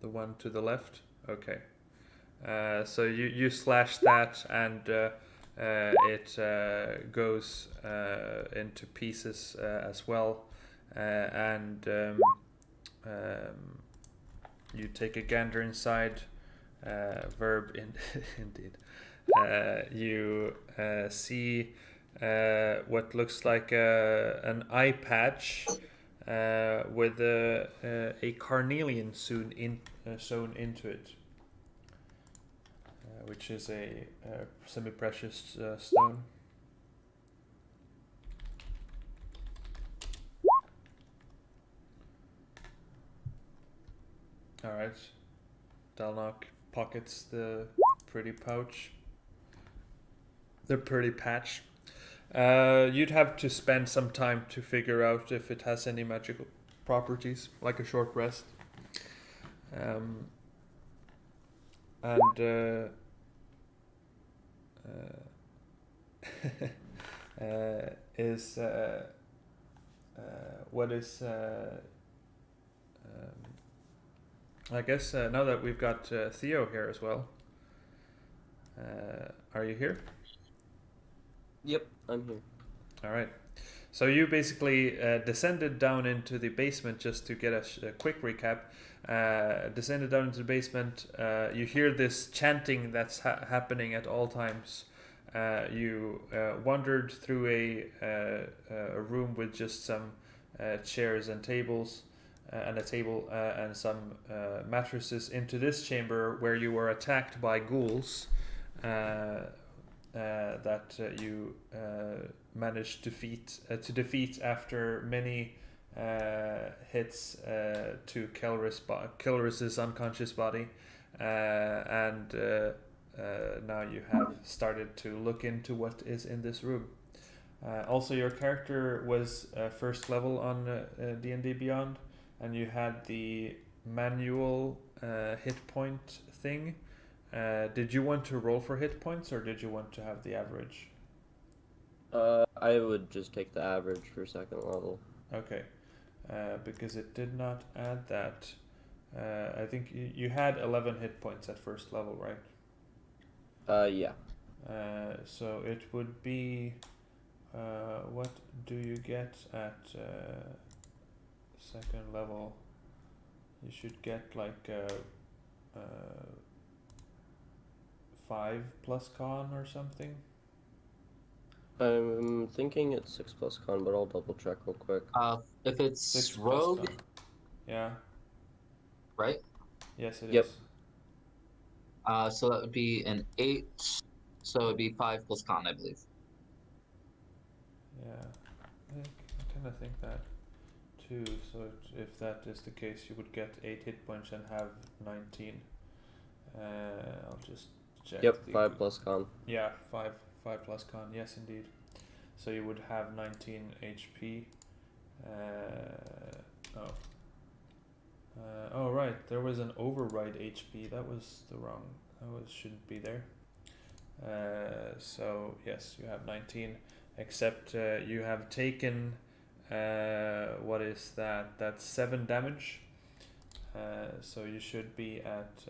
The one to the left? Okay. So you slash that, and it goes into pieces as well. And you take a gander inside. Indeed. You see what looks like an eye patch with a carnelian sewn into it, which is a semi-precious stone. All right, Dalnok pockets the pretty pouch. The pretty patch. You'd have to spend some time to figure out if it has any magical properties, like a short rest. Is what is I guess now that we've got Theo here as well. Are you here? Yep, I'm here. All right. So you basically descended down into the basement, just to get a quick recap. Descended down into the basement. You hear this chanting that's happening at all times. You wandered through a room with just some chairs and tables, and a table and some mattresses, into this chamber where you were attacked by ghouls that you managed to defeat after many hits to Kelris's unconscious body, and now you have started to look into what is in this room. Also, your character was first level on D&D Beyond, and you had the manual hit point thing. Did you want to roll for hit points, or did you want to have the average? I would just take the average for second level. Okay, because it did not add that. I think you had 11 hit points at first level, right? Yeah. So it would be, what do you get at second level? You should get like 5 plus con or something. I'm thinking it's 6 plus con, but I'll double check real quick. If it's 6 plus rogue, con. Yeah. right? Yes, it Yep. is. So that would be an 8. So it'd be 5 plus con, I believe. Yeah, I kind of think that too. So if that is the case, you would get 8 hit points and have 19. I'll just check. Yep, 5 plus con. Yeah, 5 plus con. Yes, indeed. So you would have 19 HP. Oh right, there was an override HP. That was the wrong. Shouldn't be there. So yes, you have 19. Except you have taken, what is that? That's 7 damage. So you should be at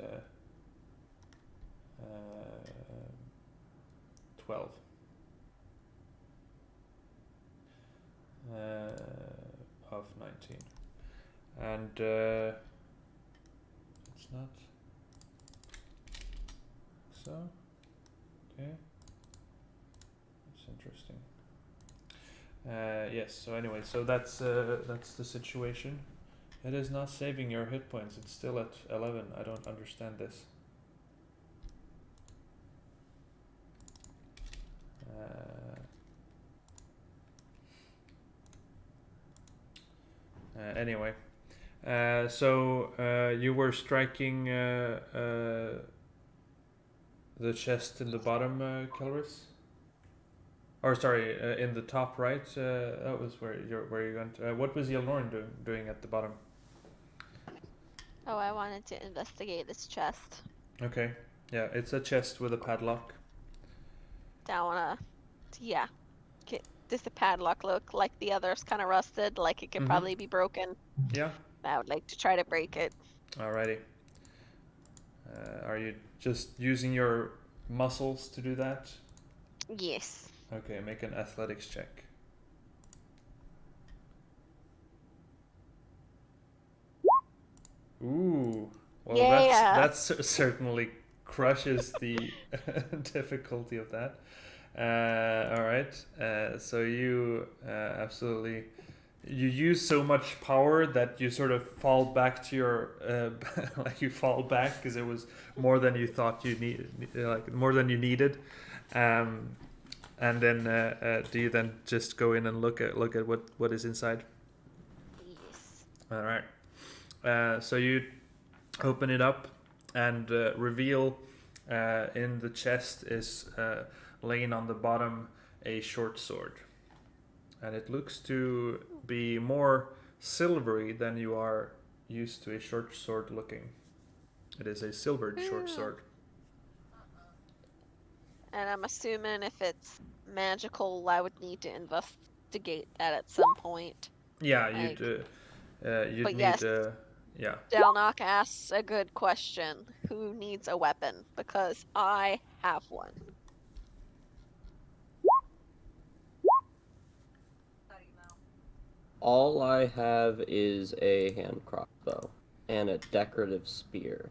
12. Of 19. And it's not. So, okay. That's interesting. Yes, so anyway, so that's the situation. It is not saving your hit points, it's still at 11. I don't understand this. Anyway, so you were striking the chest in the bottom, Kelris? Or sorry, in the top right. That was where you're going to. What was Noren doing at the bottom? Oh, I wanted to investigate this chest. Okay, yeah, it's a chest with a padlock. I wanna, yeah. Does the padlock look like the others kind of rusted? Like it could probably be broken? Yeah. I would like to try to break it. Alrighty. Are you just using your muscles to do that? Yes. Okay, make an athletics check. Ooh. Well, yeah. that's certainly crushes the difficulty of that. All right. So you absolutely, you use so much power that you sort of fall back to your like you fall back because it was more than you thought you needed, like more than you needed. And then do you then just go in and look at what is inside? Yes. All right. So you open it up and reveal in the chest is laying on the bottom a short sword, and it looks to be more silvery than you are used to a short sword looking. It is a silvered short sword. And I'm assuming if it's magical, I would need to investigate that at some point. Yeah, like, you'd but need yes, yeah. Delnock asks a good question. Who needs a weapon? Because I have one. All I have is a hand crossbow and a decorative spear.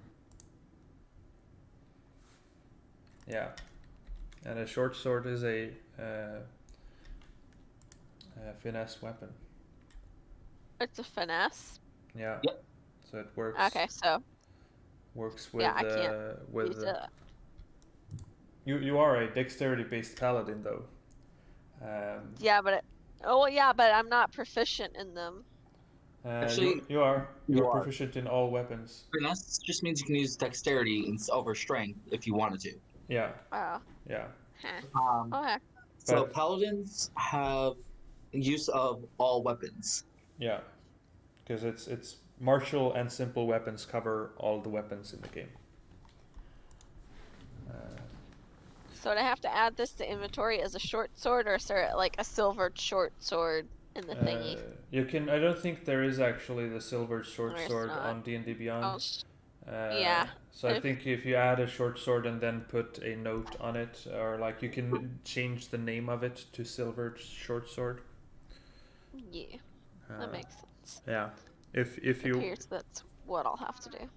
Yeah. And a short sword is a finesse weapon. It's a finesse. Yeah. Yep. So it works. Okay, so Works with yeah, I can't with. use it. You are a dexterity based paladin though. Yeah, but but I'm not proficient in them. Actually, you are you are. proficient in all weapons. Finesse just means you can use dexterity over strength if you wanted to. Yeah. Oh, Yeah. huh. Okay. So But- paladins have use of all weapons. Yeah. Because it's martial and simple weapons cover all the weapons in the game. So do I have to add this to inventory as a short sword, or is there like a silvered short sword in the thingy? You can. I don't think there is actually the silver short There's sword not. on D&D Oh, Beyond. yeah. So I think if you add a short sword and then put a note on it, or like you can change the name of it to silver short sword. yeah, that makes sense. Yeah. If you. Appears that's what I'll have to do.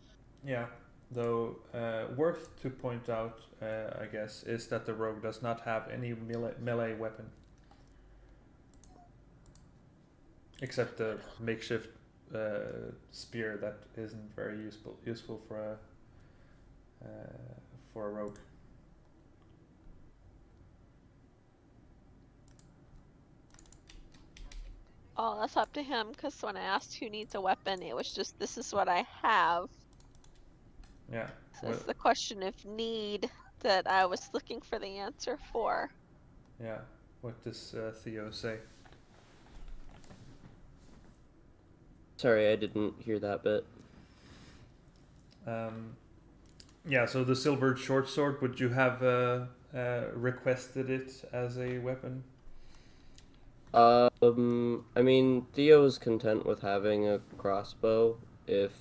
Yeah. Though worth to point out, I guess, is that the rogue does not have any melee weapon. Except the makeshift spear that isn't very useful for a rogue. Oh, that's up to him, because when I asked who needs a weapon, it was just, this is what I have. Yeah. So it's the question of need that I was looking for the answer for. Yeah. What does Theo say? Sorry, I didn't hear that bit. Yeah, so the silvered short sword, would you have requested it as a weapon? I mean, Theo is content with having a crossbow. If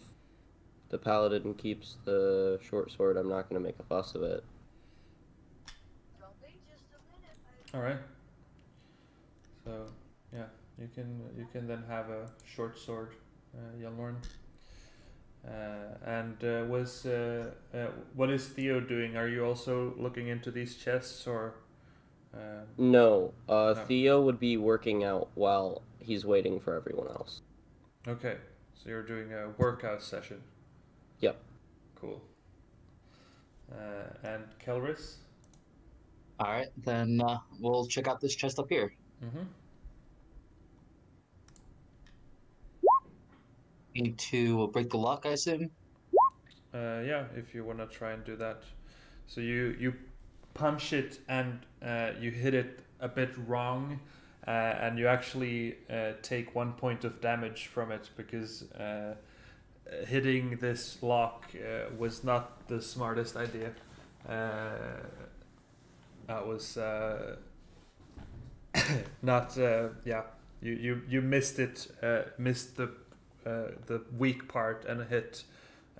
the paladin keeps the short sword, I'm not going to make a fuss of it. All right. So yeah, you can then have a short sword, Noren. And what is Theo doing? Are you also looking into these chests, or? No, No. Theo would be working out while he's waiting for everyone else. Okay, so you're doing a workout session. Yep. Cool. And Kelris? Alright, then we'll check out this chest up here. Mm-hmm. Need to break the lock, I assume? Yeah, if you want to try and do that. So you punch it and you hit it a bit wrong, and you actually take 1 point of damage from it because hitting this lock was not the smartest idea. That was not yeah. You missed it. Missed the weak part and hit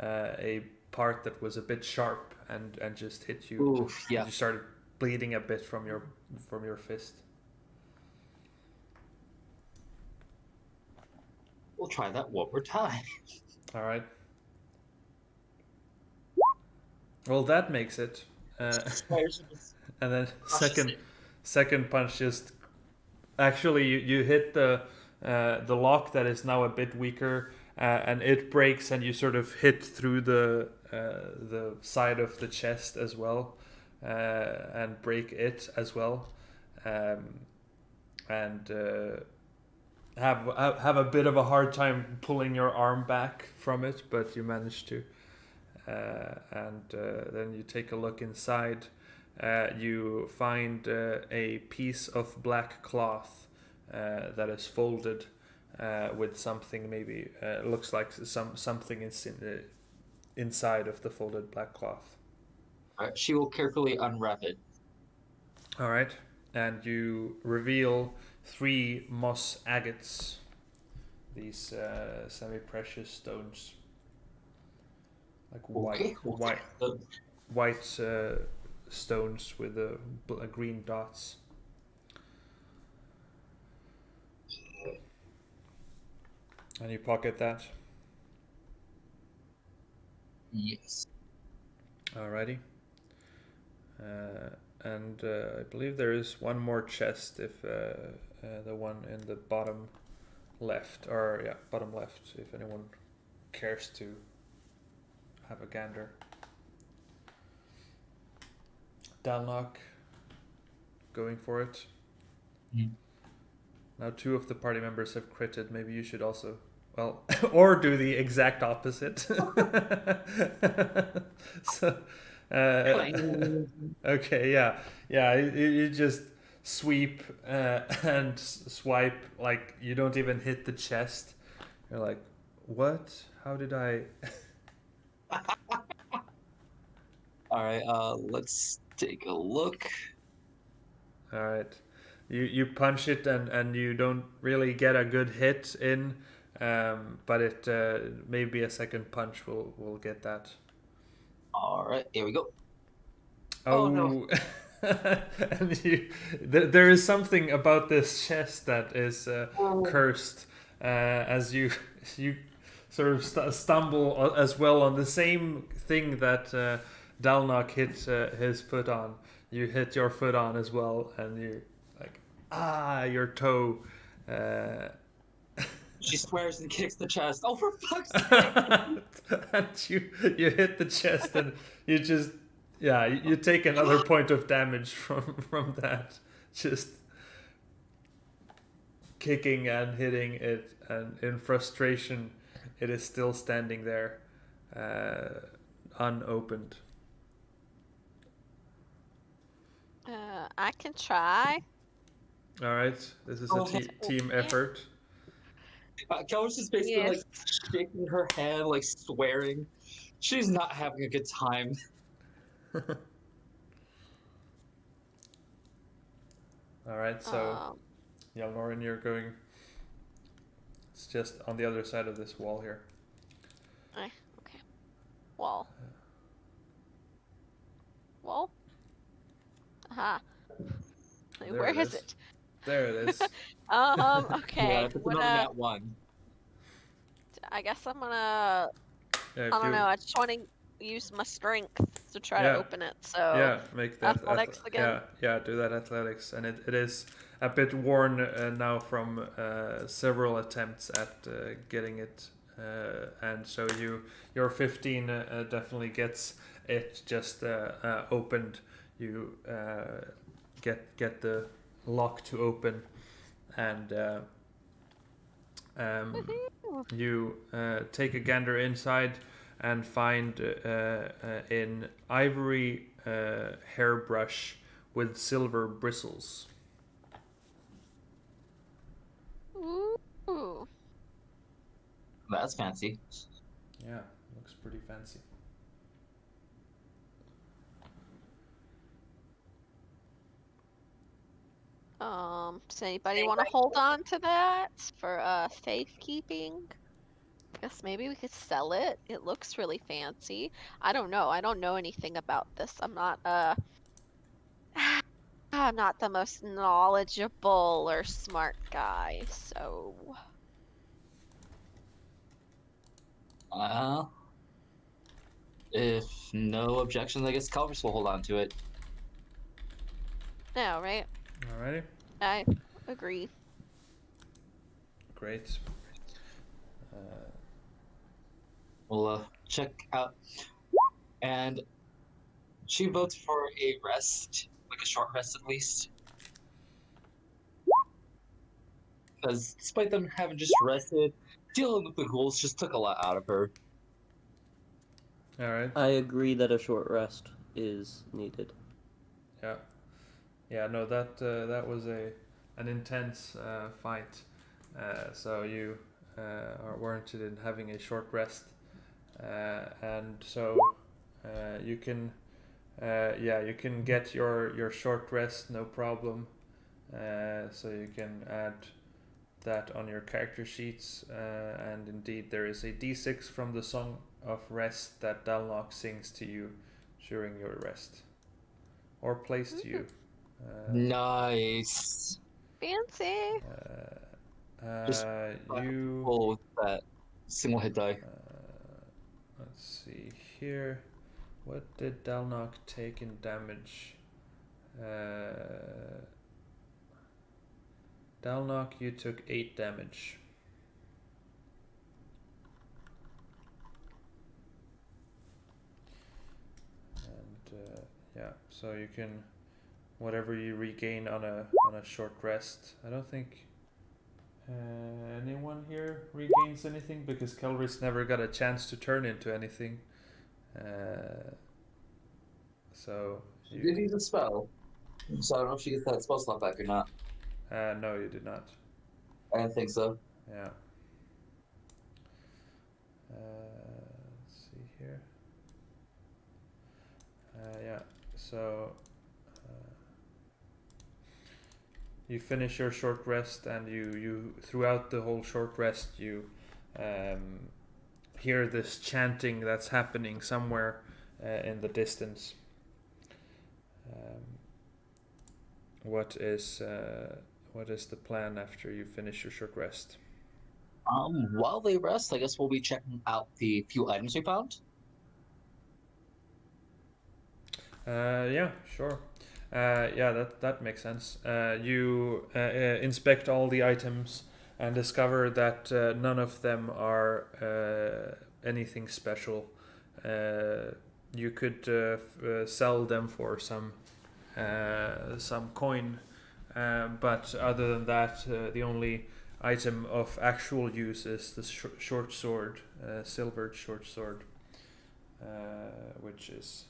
a part that was a bit sharp and just hit you. Oof, yeah. You started bleeding a bit from your fist. We'll try that one more time. All right. Well, that makes it. And then second punch just actually you hit the lock that is now a bit weaker, and it breaks, and you sort of hit through the side of the chest as well, and break it as well, and have a bit of a hard time pulling your arm back from it, but you manage to. And then you take a look inside. You find a piece of black cloth that is folded with something, maybe looks like something inside of the folded black cloth. Alright, she will carefully unwrap it. All right, and you reveal 3 moss agates, these semi-precious stones, like white stones with green dots. And you pocket that. Yes. Alrighty. And I believe there is one more chest if the one in the bottom left, or yeah, bottom left, if anyone cares to have a gander. Dalnock going for it. Mhm. Now 2 of the party members have critted. Maybe you should also, well, or do the exact opposite. So, okay, yeah, you just sweep and swipe, like you don't even hit the chest. You're like, what? How did I? All right. Let's take a look. All right, you punch it and you don't really get a good hit in, but it maybe a second punch will get that. All right. Here we go. Oh, Oh, no. And there is something about this chest that is cursed, as you sort of stumble as well on the same thing that Dalnock hit his foot on. You hit your foot on as well, and you like your toe. She swears and kicks the chest. Oh, for fuck's sake! And you hit the chest, and you just you take another point of damage from that, just kicking and hitting it, and in frustration, it is still standing there, unopened. I can try. All right, this is a team effort. Keller's just basically like shaking her head, like swearing. She's not having a good time. All right, so young Noren, you're going. It's just on the other side of this wall here. Okay. Wall. Aha. Wait, There where it is is. it? There it is. Okay. Yeah, it's another nat 1. I guess I'm gonna. Yeah, I don't know. I just want to use my strength to try to open it. So make that athletics again. Yeah, do that athletics, and it is a bit worn now from several attempts at getting it, and so your 15 definitely gets it just opened. You get the lock to open, and you take a gander inside and find an ivory hairbrush with silver bristles. Ooh. That's fancy. Yeah, looks pretty fancy. Does anybody want to hold on to that for safekeeping? Guess maybe we could sell it. It looks really fancy. I don't know. I don't know anything about this. I'm not I'm not the most knowledgeable or smart guy, so If no objections, I guess Calvus will hold on to it. no, right? Alrighty. I agree. Great. We'll check out. And she votes for a rest, like a short rest at least. Because despite them having just rested, dealing with the ghouls just took a lot out of her. Alright. I agree that a short rest is needed. Yeah, no, that was an intense fight. So you are warranted in having a short rest, and so you can get your short rest, no problem. So you can add that on your character sheets, and indeed there is a D6 from the Song of Rest that Dalnock sings to you during your rest, or plays to you. Nice. Fancy. Just You. roll with that single hit die. Let's see here. What did Dalnok take in damage? Dalnok, you took 8 damage. And yeah, so you can whatever you regain on a short rest. I don't think anyone here regains anything because Kelris never got a chance to turn into anything. So She did use a spell, so I don't know if she gets that spell slot back or not. no, you did not. I don't think so. Yeah. Let's see here. Yeah. So you finish your short rest, and you throughout the whole short rest you hear this chanting that's happening somewhere in the distance. What is the plan after you finish your short rest? While they rest, I guess we'll be checking out the few items we found. Yeah, sure. Yeah, that makes sense. You inspect all the items and discover that none of them are anything special. You could sell them for some coin, but other than that, the only item of actual use is the short sword, silvered short sword, which is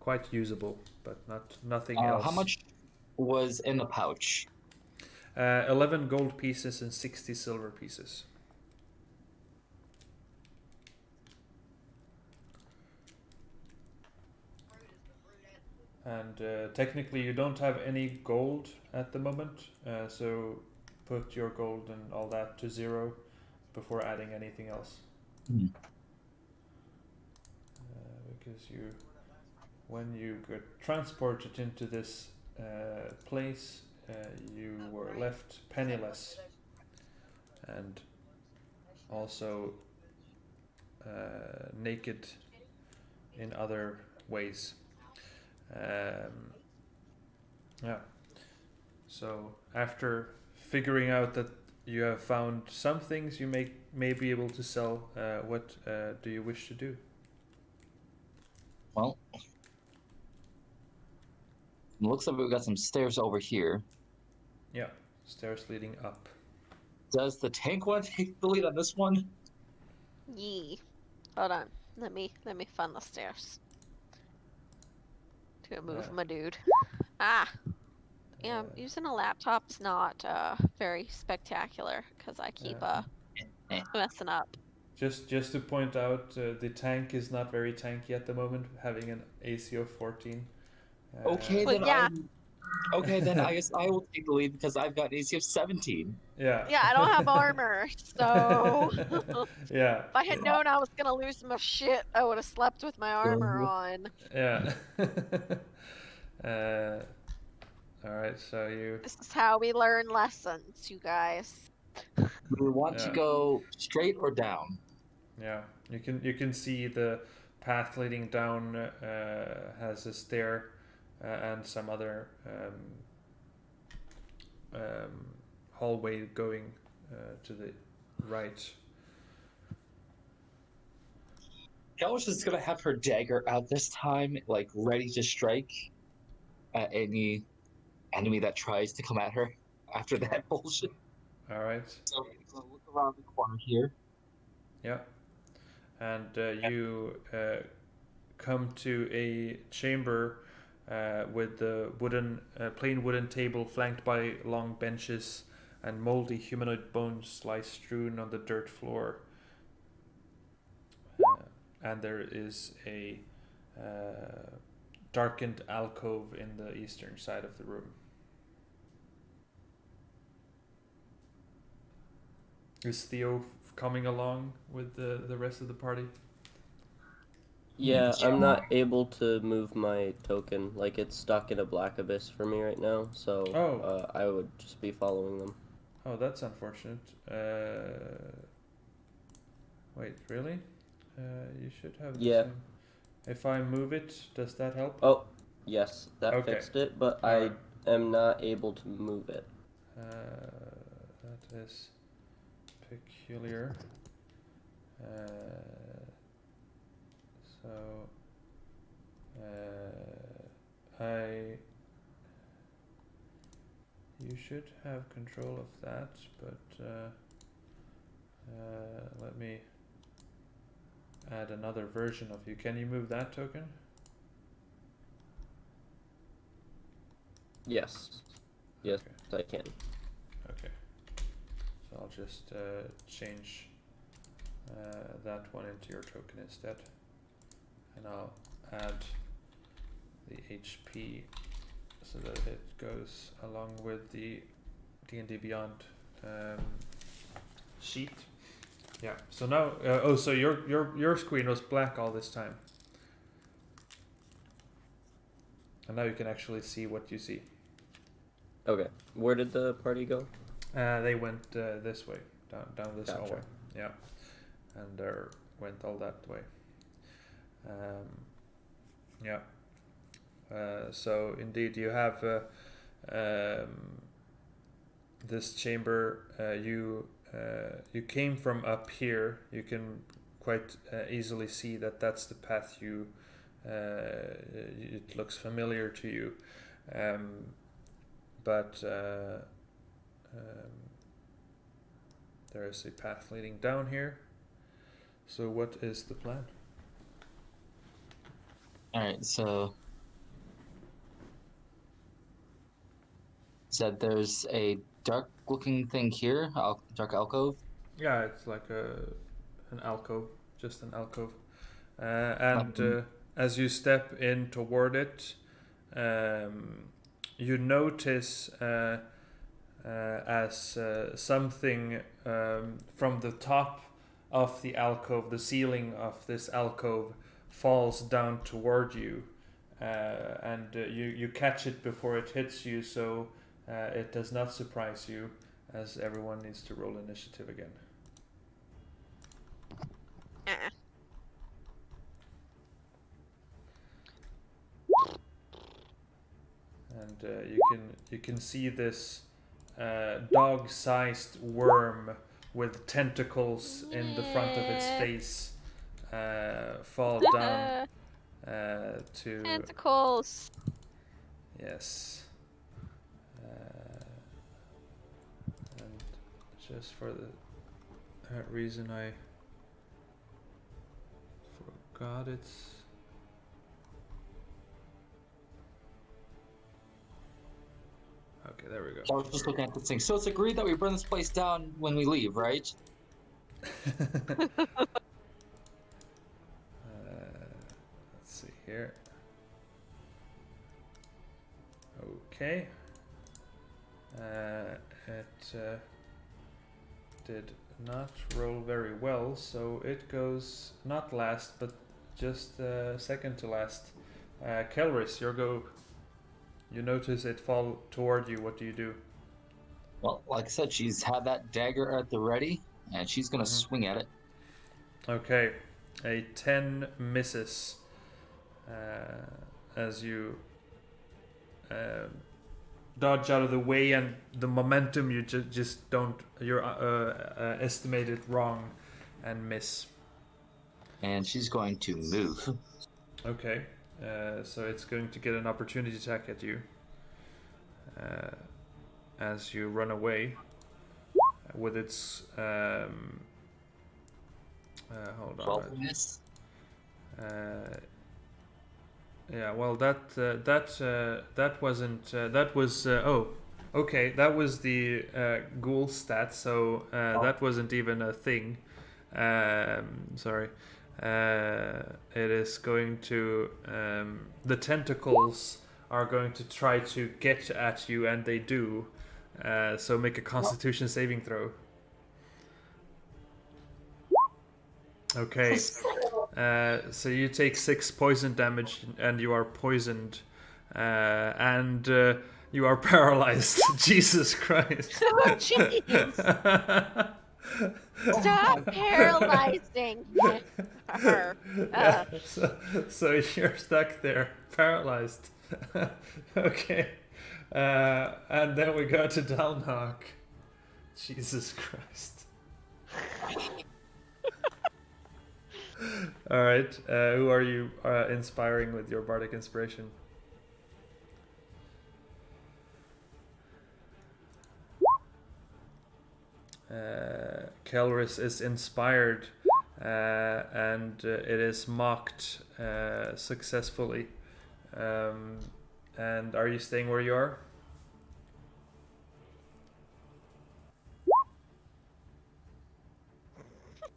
quite usable, but nothing else. How much was in the pouch? 11 gold pieces and 60 silver pieces. And technically you don't have any gold at the moment, so put your gold and all that to 0 before adding anything else. Because when you get transported into this place, you were left penniless and also naked in other ways. Yeah. So after figuring out that you have found some things you may be able to sell, what do you wish to do? Well, it looks like we've got some stairs over here. Yeah, stairs leading up. Does the tank one take the lead on this one? Yee. Hold on. Let me find the stairs. To move my dude. Ah. Yeah, using a laptop's not very spectacular because I keep messing up. Just to point out, the tank is not very tanky at the moment, having an AC of 14. Okay, Well, then yeah. Okay, then I guess I will take the lead because I've got AC of 17. Yeah. Yeah, I don't have armor, so yeah. if I had known I was gonna lose my shit, I would have slept with my armor on. Yeah. All right, so you. This is how we learn lessons, you guys. Do we want to go straight or down? Yeah, you can see the path leading down has a stair and some other hallway going to the right. Kellis is gonna have her dagger out this time, like ready to strike at any enemy that tries to come at her after that bullshit. All right. So look around the corner here. Yeah, and you come to a chamber with the plain wooden table flanked by long benches and moldy humanoid bones lie strewn on the dirt floor. And there is a darkened alcove in the eastern side of the room. Is Theo coming along with the rest of the party? Yeah, I'm not able to move my token. Like, it's stuck in a black abyss for me right now, so I would just be following them. Oh, that's unfortunate. Wait, really? You should have the Yeah. same. If I move it, does that help? Oh, yes, that Okay. fixed it, but Alright. I am not able to move it. That is peculiar. So you should have control of that, but let me add another version of you. Can you move that token? Yes. Yes, Okay. I can. Okay. So I'll just change that one into your token instead, and I'll add the HP so that it goes along with the D&D Beyond sheet. Yeah. So now, oh, so your screen was black all this time, and now you can actually see what you see. Okay. Where did the party go? They went this way, down this Gotcha. hallway. Yeah, and went all that way. Yeah. So indeed, you have this chamber. You came from up here. You can quite easily see that that's the path you. It looks familiar to you, but there is a path leading down here. So what is the plan? Alright, so said there's a dark looking thing here, dark alcove. Yeah, it's like an alcove, just an alcove, and as you step in toward it, you notice as something from the top of the alcove, the ceiling of this alcove, falls down toward you, and you catch it before it hits you, so it does not surprise you, as everyone needs to roll initiative again. And you can see this dog-sized worm with tentacles in the front of its face fall down to Tentacles. yes, and just for the reason I forgot it's. Okay, there we go. I was just looking at this thing. So it's agreed that we burn this place down when we leave, right? Let's see here. Okay. It did not roll very well, so it goes not last, but just second to last. Kelris, your go. You notice it fall toward you. What do you do? Well, like I said, she's had that dagger at the ready, and she's gonna swing at it. Okay, a 10 misses as you dodge out of the way, and the momentum you just don't. You're estimated wrong and miss. And she's going to move. Okay. So it's going to get an opportunity attack at you as you run away with its hold on. Miss. Yeah, well that wasn't that was oh okay, that was the ghoul stat, so that wasn't even a thing. Sorry. It is going to the tentacles are going to try to get at you, and they do, so make a constitution saving throw. Okay, so you take 6 poison damage and you are poisoned, and You are paralyzed. Jesus Christ. Oh, jeez. Stop paralyzing her. Yeah, so you're stuck there, paralyzed. Okay. And then we go to Dalnok. Jesus Christ. Alright, who are you inspiring with your bardic inspiration? Kelris is inspired, and it is mocked successfully. And are you staying where you are?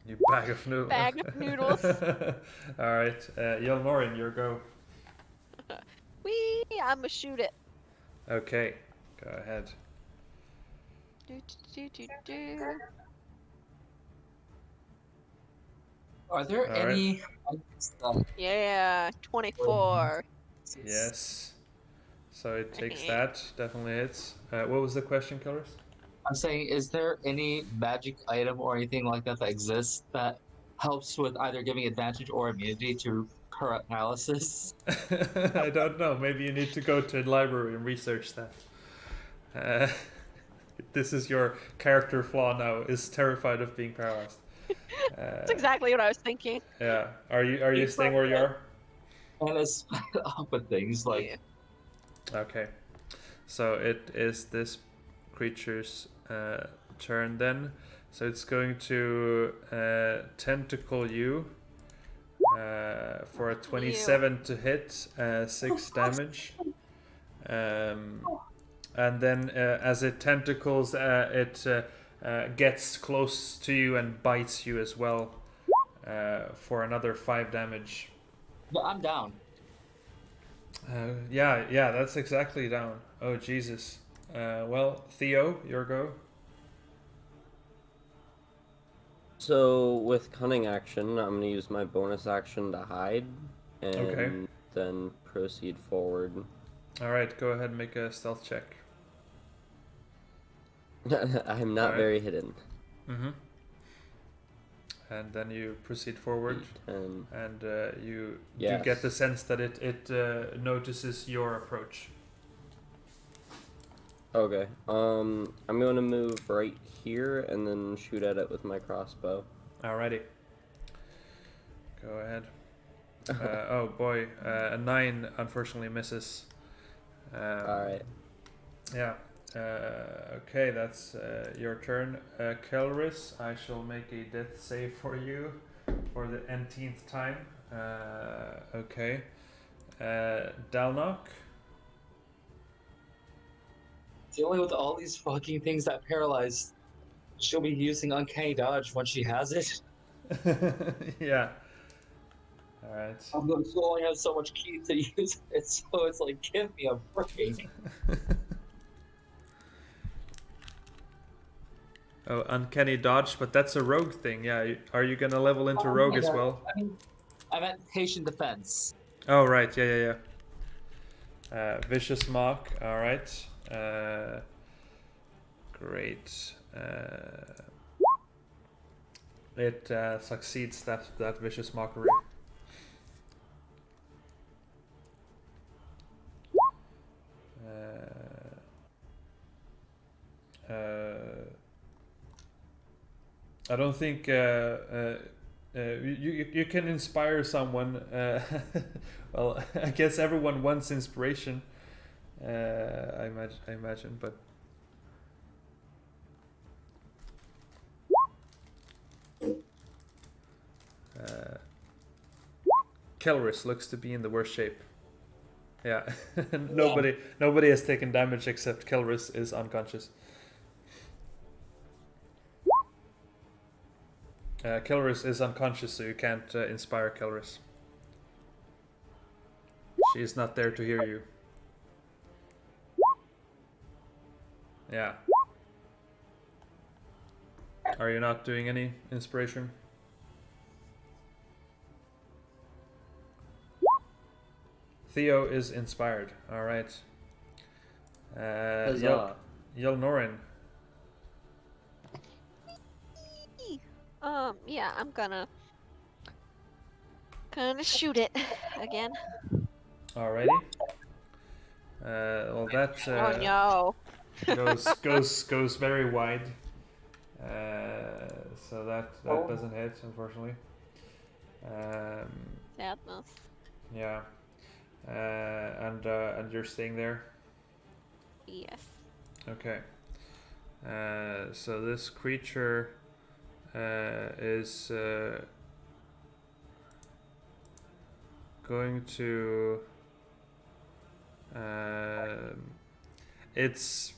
You bag of noodles. Bag of noodles. Alright, Noren, your go. Wee! I'ma shoot it. Okay, go ahead. Do. Are there All any? Yeah, 24. Yes. So it takes that, definitely hits. What was the question, Kelris? I'm saying, is there any magic item or anything like that that exists that helps with either giving advantage or immunity to paralysis? I don't know. Maybe you need to go to the library and research that. This is your character flaw now, is terrified of being paralyzed. That's exactly what I was thinking. Yeah. Are you staying where you are? And it's up with things like Okay. So it is this creature's turn then. So it's going to tentacle you for a 27 to hit, 6 damage. And then as it tentacles, it gets close to you and bites you as well for another 5 damage. But I'm down. Yeah, that's exactly down. Oh, Jesus. Well, Theo, your go. So with cunning action, I'm gonna use my bonus action to hide, and then proceed forward. Alright, go ahead and make a stealth check. I'm not very hidden. Mm-hmm. And then you proceed forward, 10. and you Yes. do get the sense that it notices your approach. Okay. I'm gonna move right here and then shoot at it with my crossbow. Alrighty. Go ahead. Oh boy, a 9 unfortunately misses. Alright. Yeah. Okay, that's your turn. Kelris, I shall make a death save for you for the nth time. Okay. Dalnok. Dealing with all these fucking things that paralyze, she'll be using uncanny dodge when she has it. Yeah. Alright. I'm going to only have so much key to use it, so it's like, give me a break. Oh, uncanny dodge, but that's a rogue thing. Yeah, are you gonna level into rogue as well? I meant patient defense. Oh, right. Yeah. Vicious mock. All right. Great. It succeeds that vicious mockery. I don't think you can inspire someone. Well, I guess everyone wants inspiration. I imagine, but Kelris looks to be in the worst shape. Yeah, nobody has taken damage except Kelris is unconscious. Kelris is unconscious, so you can't inspire Kelris. She is not there to hear you. Yeah. Are you not doing any inspiration? Theo is inspired. All right. Huzzah. Noren. Yeah, I'm gonna shoot it again. Alrighty. Well, that Oh no. goes very wide. So that doesn't hit, unfortunately. Sadness. Yeah. And you're staying there. Yes. Okay. So this creature is going to. It's.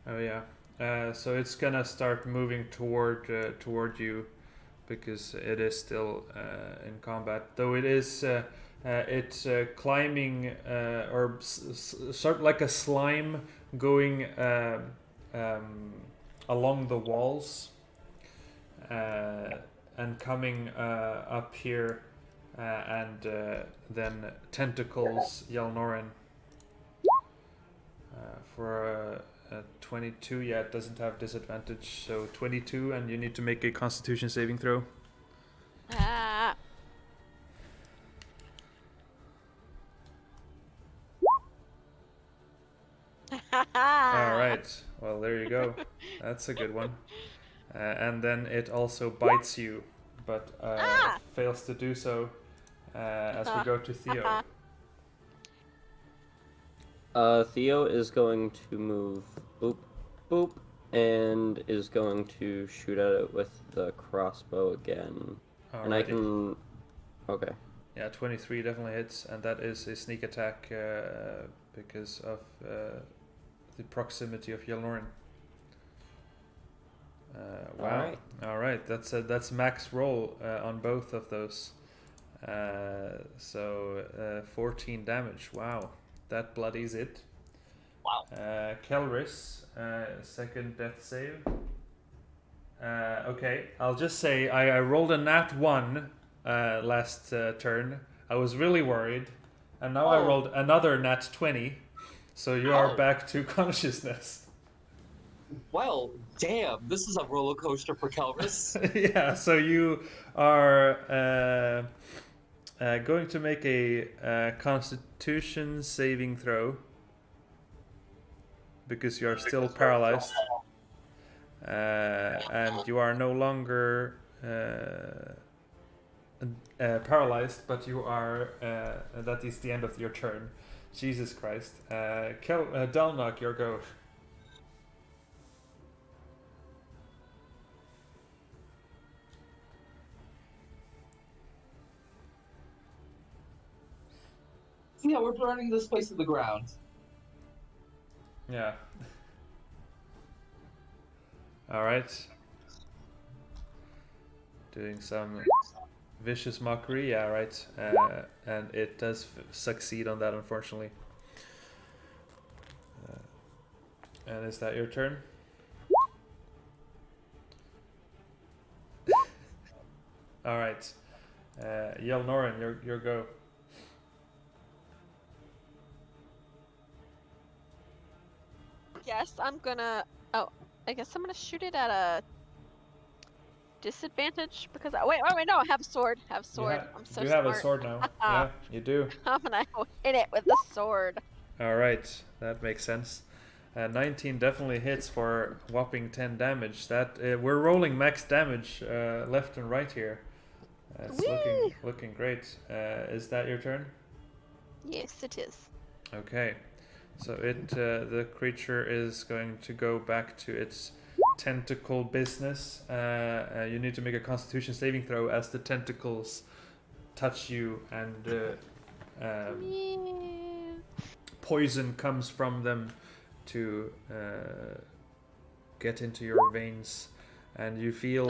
Oh yeah. So it's gonna start moving toward you, because it is still in combat. Though it is. It's climbing or sort of like a slime going along the walls and coming up here, and then tentacles Yelnoren for a 22. Yeah, it doesn't have disadvantage, so 22, and you need to make a Constitution saving throw. Ah. All right. Well, there you go. That's a good one. And then it also bites you, but fails to do so as we go to Theo. Theo is going to move boop, boop, and is going to shoot at it with the crossbow again. Alrighty. And I can... Okay. Yeah, 23 definitely hits, and that is a sneak attack because of the proximity of Yelnoren. Wow. All right. That's max roll on both of those. So 14 damage. Wow. That bloodies it. Wow. Kelris, second death save. Okay, I'll just say I rolled a nat 1 last turn. I was really worried. And now I rolled another nat 20. So you are back to consciousness. Well, damn, this is a roller coaster for Kelris. Yeah, so you are going to make a Constitution saving throw because you are still paralyzed, and you are no longer paralyzed, but you are. That is the end of your turn. Jesus Christ, Dalnok, your go. Yeah, we're burning this place to the ground. Yeah. All right. Doing some vicious mockery. Yeah, right. And it does succeed on that, unfortunately. And is that your turn? All right. Yelnoren, your go. Yes, I'm gonna. Oh, I guess I'm gonna shoot it at a disadvantage because wait, no, I have a sword. I'm so smart. You have a sword now. Yeah, you do. I'm gonna hit it with the sword. All right, that makes sense. 19 definitely hits for whopping 10 damage. That we're rolling max damage left and right here. It's looking great. Is that your turn? Yes, it is. Okay. So the creature is going to go back to its tentacle business. You need to make a Constitution saving throw as the tentacles touch you, and poison comes from them to get into your veins, and you feel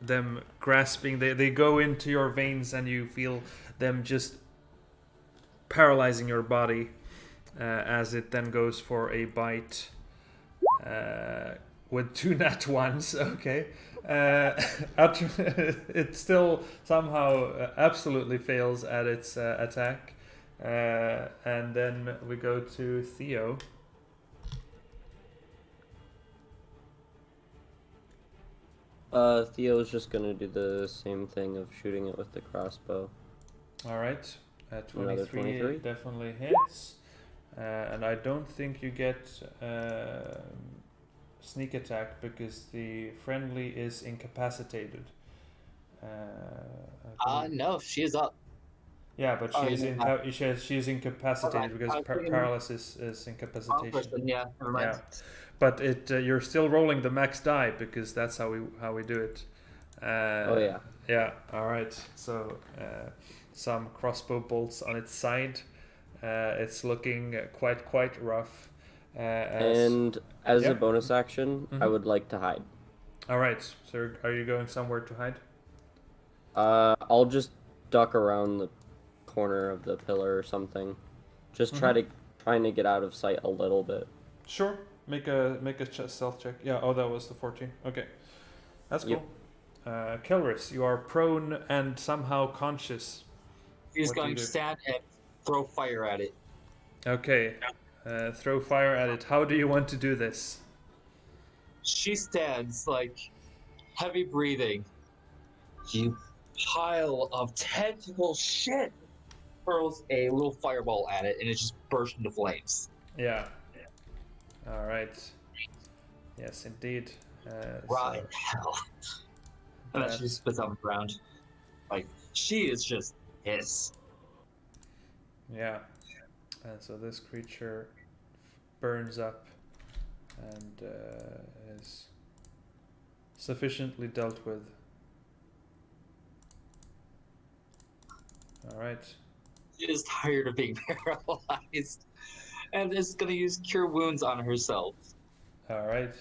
them grasping. They go into your veins, and you feel them just paralyzing your body. As it then goes for a bite with 2 nat 1s. Okay. It still somehow absolutely fails at its attack. And then we go to Theo. Theo's just gonna do the same thing of shooting it with the crossbow. All right, Another 23 23. definitely hits, and I don't think you get sneak attack because the friendly is incapacitated. I believe. No, she is up. Yeah, but Oh, she's yeah. she's incapacitated because paralysis is incapacitation. Person, yeah, never mind. Yeah, but you're still rolling the max die because that's how we do it. Oh yeah. Yeah. All right. So some crossbow bolts on its side. It's looking quite rough. And as Yeah. a bonus action, I Mhm. would like to hide. All right. So are you going somewhere to hide? I'll just duck around the corner of the pillar or something. Just trying to get out of sight a little bit. Sure. Make a stealth check. Yeah. Oh, that was the 14. Okay. That's cool. Yep. Kelris, you are prone and somehow conscious. She's What do you going to do? stand and throw fire at it. Okay. Throw fire at it. How do you want to do this? She stands like heavy breathing. You pile of tentacle shit! Hurls a little fireball at it and it just bursts into flames. Yeah. All right. Yes, indeed. Right hell. And then she just spits on the ground. Like, she is just pissed. Yeah. And so this creature burns up and is sufficiently dealt with. All right. She is tired of being paralyzed. And is going to use Cure Wounds on herself. All right.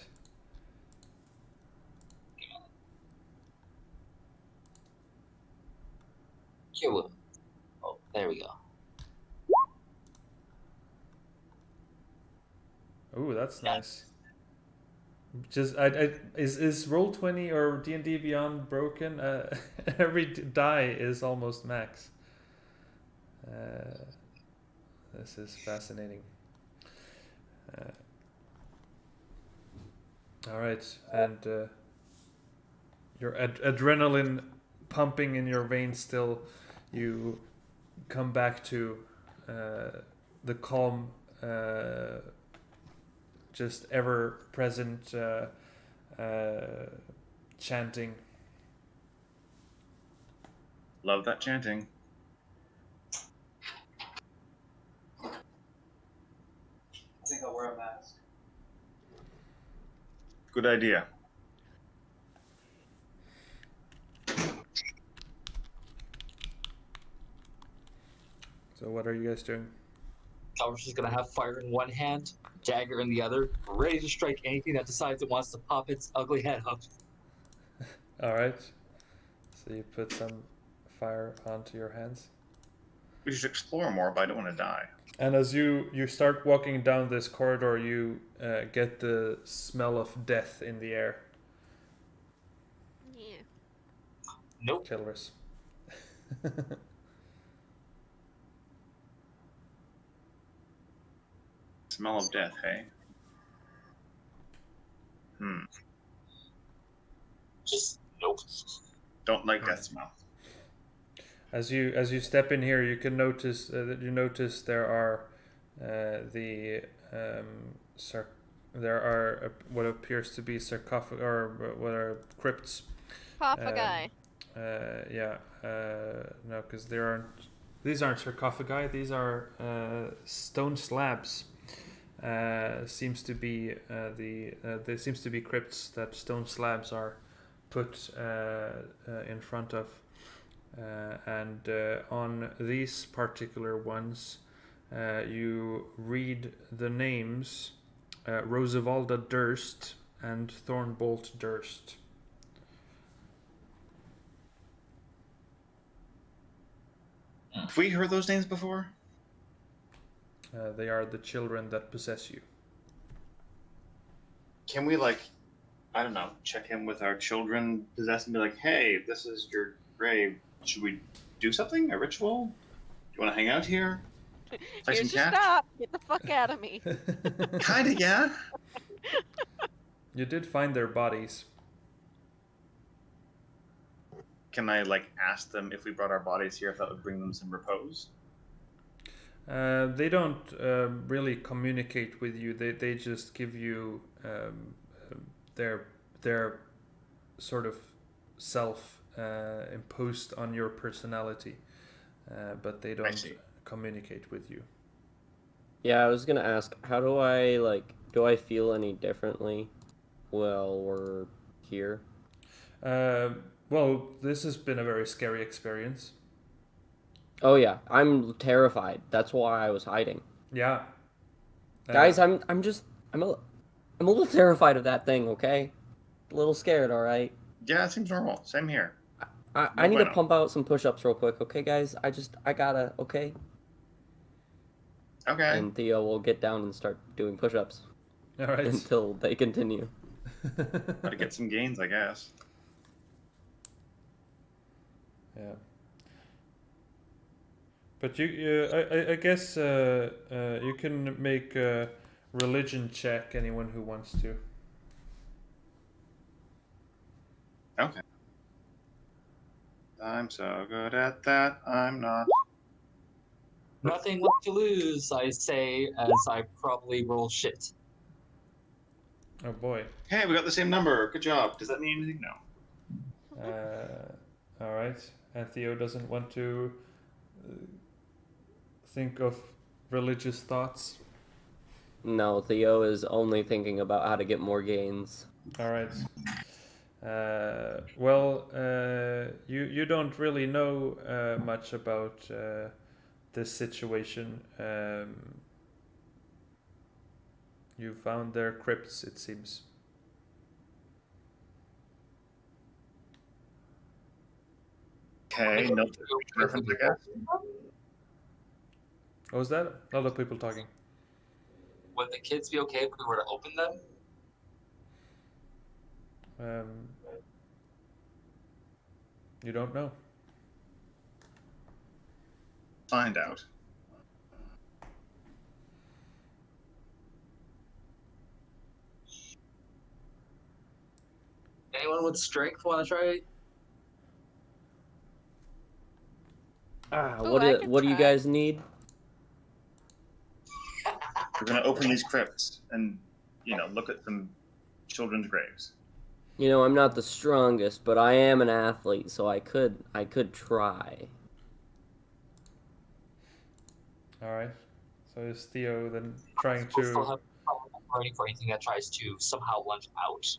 Cure Wounds. Oh, there we go. Ooh, that's nice. Just is Roll20 or D&D Beyond broken? Every die is almost max. This is fascinating. All right, and your adrenaline pumping in your veins still. You come back to the calm, just ever present chanting. Love that chanting. I think I'll wear a mask. Good idea. So what are you guys doing? Calvus is going to have fire in one hand, dagger in the other, ready to strike anything that decides it wants to pop its ugly head up. All right. So you put some fire onto your hands. We should explore more, but I don't want to die. And as you start walking down this corridor, you get the smell of death in the air. Yeah. Nope. Killers. Smell of death, hey? Just nope. Don't like death smell. As you step in here, you can notice that there are there are what appears to be sarcophagus or what are crypts. Sarcophagi. No, because these aren't sarcophagi. These are stone slabs. Seems to be there seems to be crypts that stone slabs are put in front of. And on these particular ones, you read the names Rosavalda Durst and Thornbolt Durst. Have we heard those names before? They are the children that possess you. Can we, like, I don't know, check in with our children possessed and be like, hey, this is your grave. Should we do something? A ritual? Do you want to hang out here? Play Here's some your catch? stop. Get the fuck out of me. Kinda, yeah. You did find their bodies. Can I like ask them if we brought our bodies here if that would bring them some repose? They don't really communicate with you. They just give you their sort of self imposed on your personality, but they don't see. communicate with you. Yeah, I was gonna ask, how do I do I feel any differently while we're here? Well, this has been a very scary experience. Oh yeah, I'm terrified. That's why I was hiding. Yeah. Guys, I'm a little terrified of that thing, okay? A little scared, all right? Yeah, it seems normal. Same here. I need to bueno. pump out some push-ups real quick, okay, guys? I gotta, okay? Okay. And Theo will get down and start doing push-ups All right. until they continue. Gotta get some gains, I guess. Yeah. But I guess you can make a religion check. Anyone who wants to. Okay. I'm so good at that. I'm not. Nothing left to lose, I say, as I probably roll shit. Oh boy. Hey, we got the same number. Good job. Does that mean anything? No. All right. And Theo doesn't want to think of religious thoughts. No, Theo is only thinking about how to get more gains. All right. Well, you don't really know much about this situation. You found their crypts, it seems. Okay, note the reference, I guess. What was that? A lot of people talking. Would the kids be okay if we were to open them? You don't know. Find out. Anyone with strength want to try? Ooh, What I do can you try. guys need? We're gonna open these crypts and, look at some children's graves. You know, I'm not the strongest, but I am an athlete, so I could try. All right. So is Theo then trying We'll still to? have ready for anything that tries to somehow lunge out.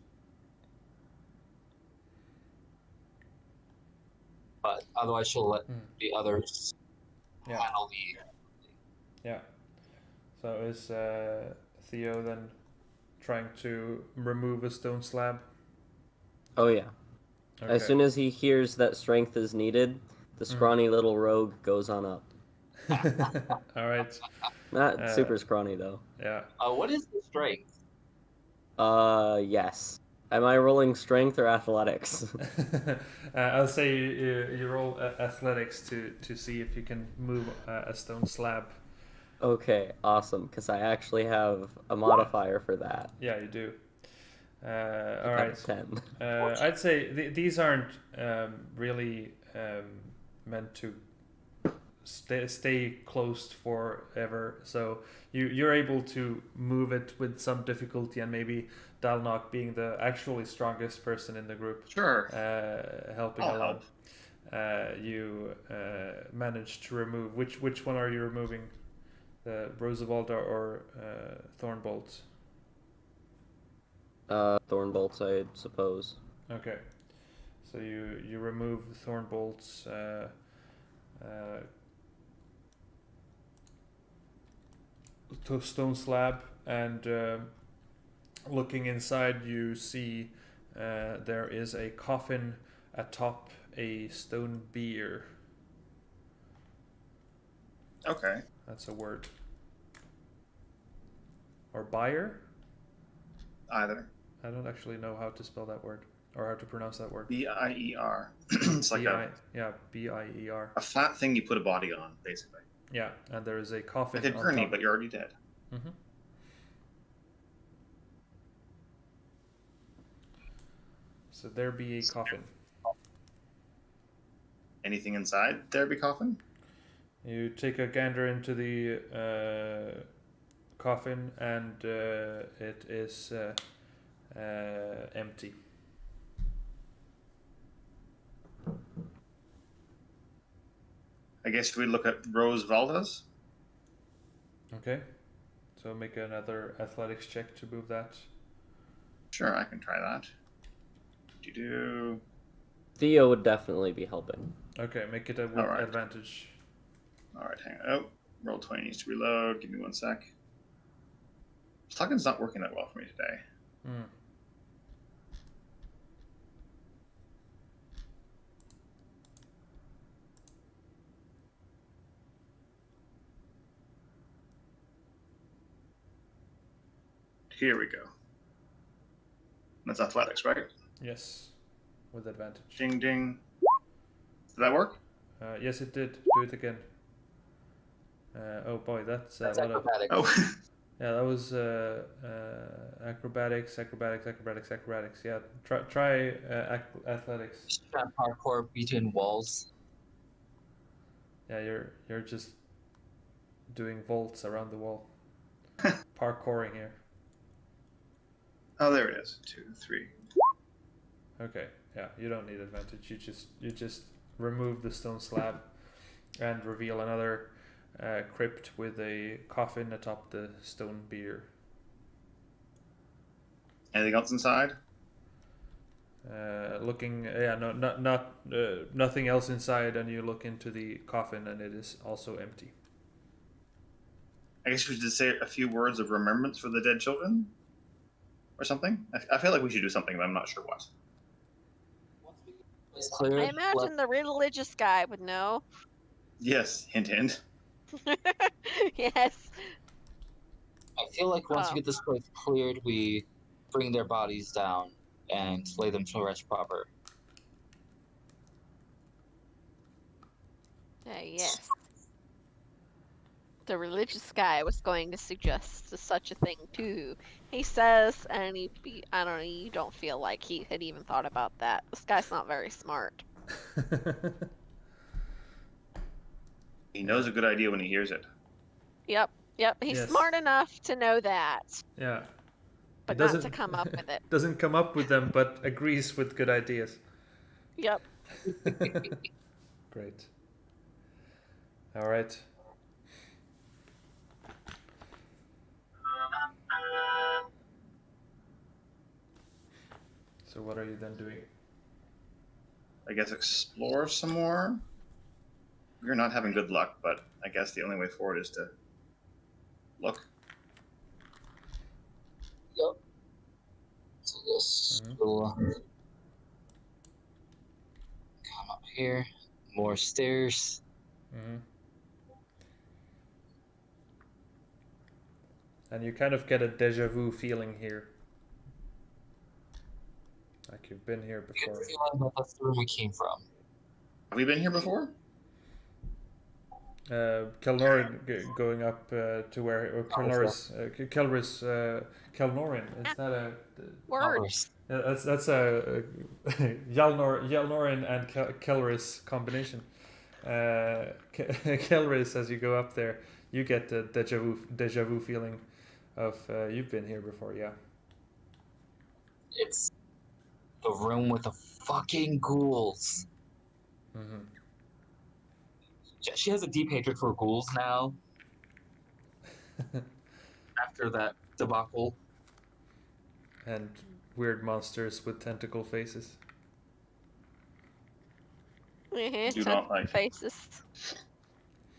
But otherwise, she'll let the others Yeah. handle the. Yeah. So is Theo then trying to remove a stone slab? Oh yeah. Okay. As soon as he hears that strength is needed, the scrawny little rogue goes on up. All right. Not super scrawny though. Yeah. What is the strength? Yes. Am I rolling strength or athletics? I'll say you roll athletics to see if you can move a stone slab. Okay, awesome, because I actually have a modifier for that. Yeah, you do. All I right. have 10. I'd say these aren't really meant to stay closed forever. So you're able to move it with some difficulty, and maybe Dalnok, being the actually strongest person in the group, Sure. helping I'll along. You managed to remove which one are you removing? The Roosevelt or Thornbolts? Thornbolts, I suppose. Okay, so you remove Thornbolts. To stone slab, and looking inside, you see there is a coffin atop a stone bier. Okay. That's a word. Or bier? Either. I don't actually know how to spell that word or how to pronounce that word. B-I-E-R. It's like B-I-E-R. a flat thing you put a body on, basically. Yeah, and there is a coffin I could on burn you, top. but you're already dead. Mhm. So there be a coffin. Anything inside there be coffin? You take a gander into the coffin, and it is empty. I guess we look at Rose Valdes. Okay. So make another athletics check to move that. Sure, I can try that. Do. Theo would definitely be helping. Okay, make it a with Alright. advantage. Alright, hang on. Oh, roll 20 needs to reload. Give me 1 sec. Plugin's not working that well for me today. Hmm. Here we go. That's athletics, right? Yes, with advantage. Ding ding. Did that work? Yes, it did. Do it again. Oh boy, that's That's a lot of. acrobatics. Oh, Yeah, that was acrobatics. Yeah, try athletics. Just try to parkour between walls. Yeah, you're just doing volts around the wall, parkouring here. oh, there it is. 2, 3. Okay, yeah, you don't need advantage. You just remove the stone slab and reveal another crypt with a coffin atop the stone bier. Anything else inside? Looking, yeah, not nothing else inside, and you look into the coffin, and it is also empty. I guess we should say a few words of remembrance for the dead children? Or something? I feel like we should do something, but I'm not sure what. It's clear. I imagine the religious guy would know. Yes, hint hint. Yes. I feel like once Oh. we get this place cleared, we bring their bodies down and lay them to rest proper. Yes. The religious guy was going to suggest such a thing too. He says, and I don't know, you don't feel like he had even thought about that. This guy's not very smart. He knows a good idea when he hears it. Yep, he's Yes. smart enough to know that, Yeah. but He not to doesn't- come up with it. Doesn't come up with them, but agrees with good ideas. Yep. Great. All right. So what are you then doing? I guess explore some more. We're not having good luck, but I guess the only way forward is to look. Yep. So this Mhm. will come up here. More stairs. Mm-hmm. And you kind of get a deja vu feeling here. Like you've been here Good before. feeling that that's the room we came from. Have we been here before? Kelnoren going up to where Kelnoris, Kelnoren. Is that a? Word. Ours. That's a Yalnoren and Kelris combination. Kelris, as you go up there, you get the deja vu feeling of you've been here before, yeah. It's the room with the fucking ghouls. Mm-hmm. She has a deep hatred for ghouls now. After that debacle. And weird monsters with tentacle faces. Do not like. Faces.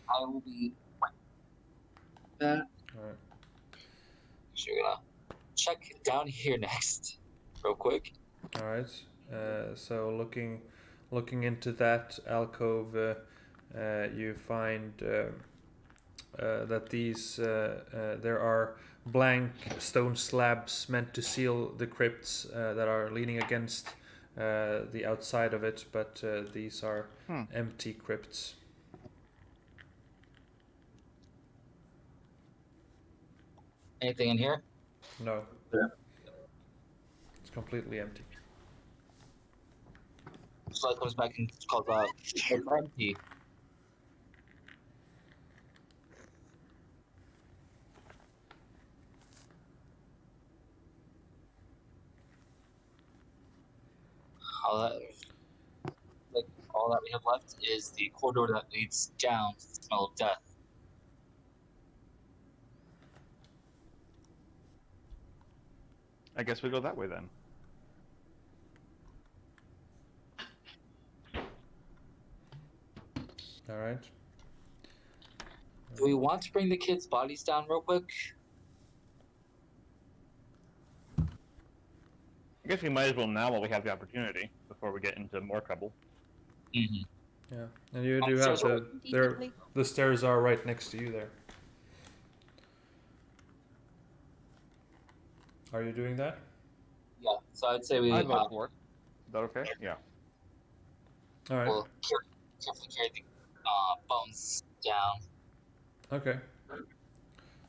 I will be that. Alright. So we're gonna check down here next, real quick. All right. So looking into that alcove, you find that these there are blank stone slabs meant to seal the crypts that are leaning against the outside of it, but these are empty crypts. Anything in here? No. Yeah. It's completely empty. So it comes back and calls out, "It's empty." All that we have left is the corridor that leads down to the smell of death. I guess we go that way then. All right. Do we want to bring the kids' bodies down real quick? I guess we might as well now while we have the opportunity before we get into more trouble. Mm-hmm. Yeah, and you do have the stairs are right next to you there. Are you doing that? Yeah, so I'd say we I'd vote for it. Is that okay? Yeah. All right. will carefully carry the bones down. Okay.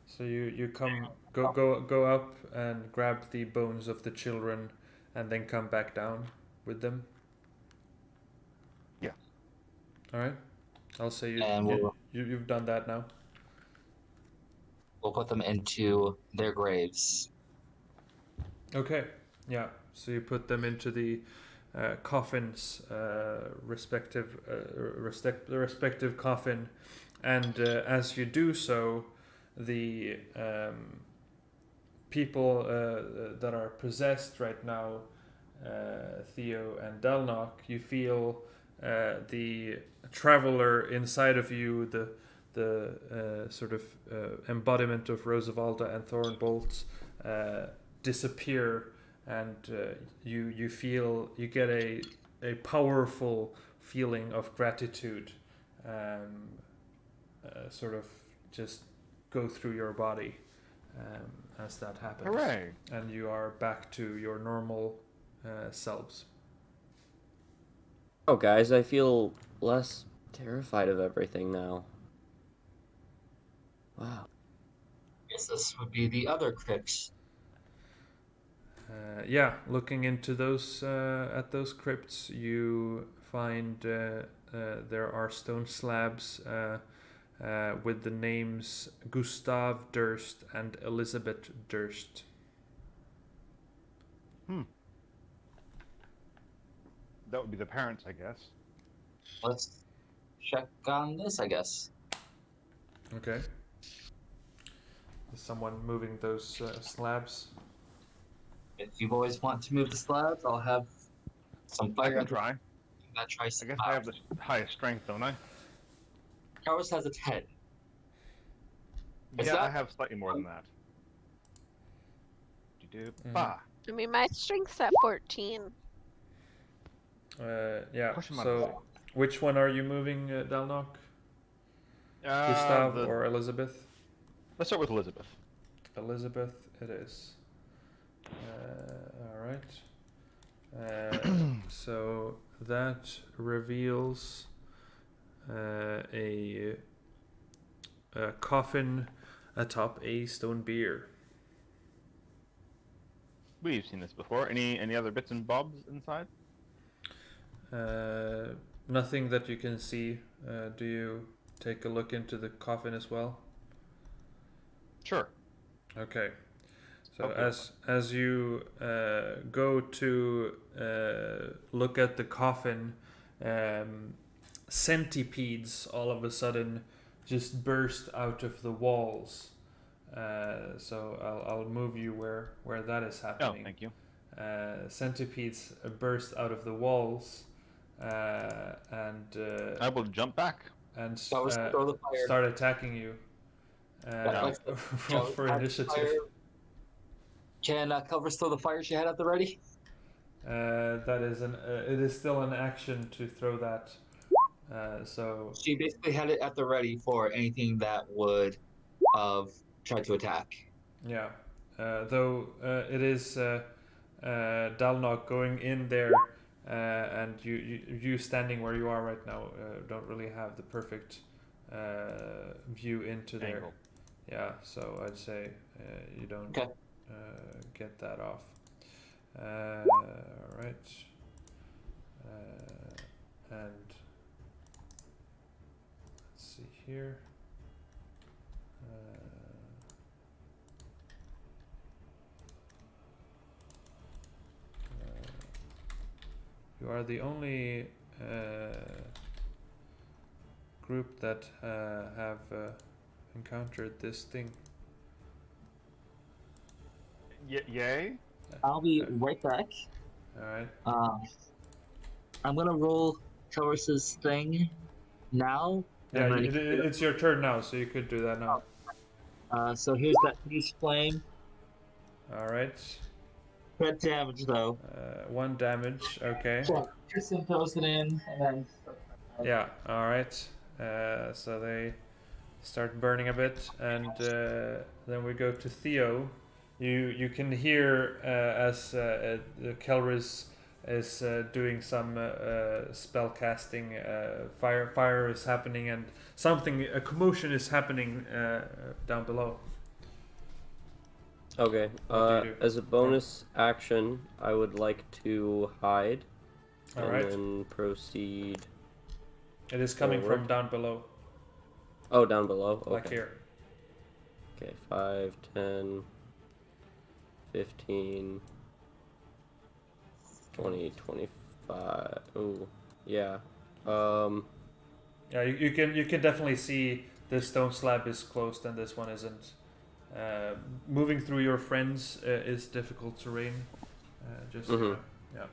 So you go up and grab the bones of the children, and then come back down with them. Yeah. All right. I'll say you've done that now. We'll put them into their graves. Okay. Yeah. So you put them into the coffins, respective coffin, and as you do so, the people that are possessed right now, Theo and Dalnok, you feel the traveler inside of you, the sort of embodiment of Rosavalda and Thornbolt, disappear, and you get a powerful feeling of gratitude, sort of just go through your body as that happens. Hooray! And you are back to your normal selves. Oh, guys, I feel less terrified of everything now. Wow. Guess this would be the other crypts. Yeah, looking into those at those crypts, you find there are stone slabs with the names Gustav Durst and Elizabeth Durst. That would be the parents, I guess. Let's check on this, I guess. Okay. Is someone moving those slabs? If you boys want to move the slabs, I'll have some I fire. can try. That tries I guess I have the highest strength, don't I? Ours has a 10. Yeah, I have slightly more than that. I mean, my strength's at 14. Yeah. Push 'em out So, which one are you moving, Dalnok? Gustav or Elizabeth? Let's start with Elizabeth. Elizabeth, it is. All right. So that reveals a coffin atop a stone bier. We've seen this before. Any other bits and bobs inside? Nothing that you can see. Do you take a look into the coffin as well? Sure. Okay. So Okay. as you go to look at the coffin, centipedes all of a sudden just burst out of the walls. So I'll move you where that is happening. Oh, thank you. Centipedes burst out of the walls, and I will jump back. and Shall we throw the fire? start attacking you. No. Roll for initiative. Can Culver's throw the fire she had at the ready? That is it is still an action to throw that. So She basically had it at the ready for anything that would try to attack. yeah, though it is Dalnok going in there, and you standing where you are right now don't really have the perfect view into there. Angle. Yeah, so I'd say you don't Okay. get that off. Alright. And let's see here. You are the only group that have encountered this thing. Yay? I'll be right back. Alright. I'm gonna roll Taurus's thing now. Yeah, and then it's your turn now, so you could do that now. so here's that huge flame. Alright. Crit damage though. 1 damage, okay. So Tristan throws it in, and then. Yeah, alright. So they start burning a bit, and then we go to Theo. You can hear as Kelris is doing some spell casting. Fire is happening, and a commotion is happening down below. Okay. What do you do? As a bonus action, I would like to hide. Alright. And then proceed. It is coming forward. from down below, Oh, down below. Okay. like here. Okay, 5, 10, 15, 20, 25. Ooh, yeah. Yeah, you can definitely see this stone slab is closed and this one isn't. Moving through your friends is difficult terrain. Just Mhm. yeah.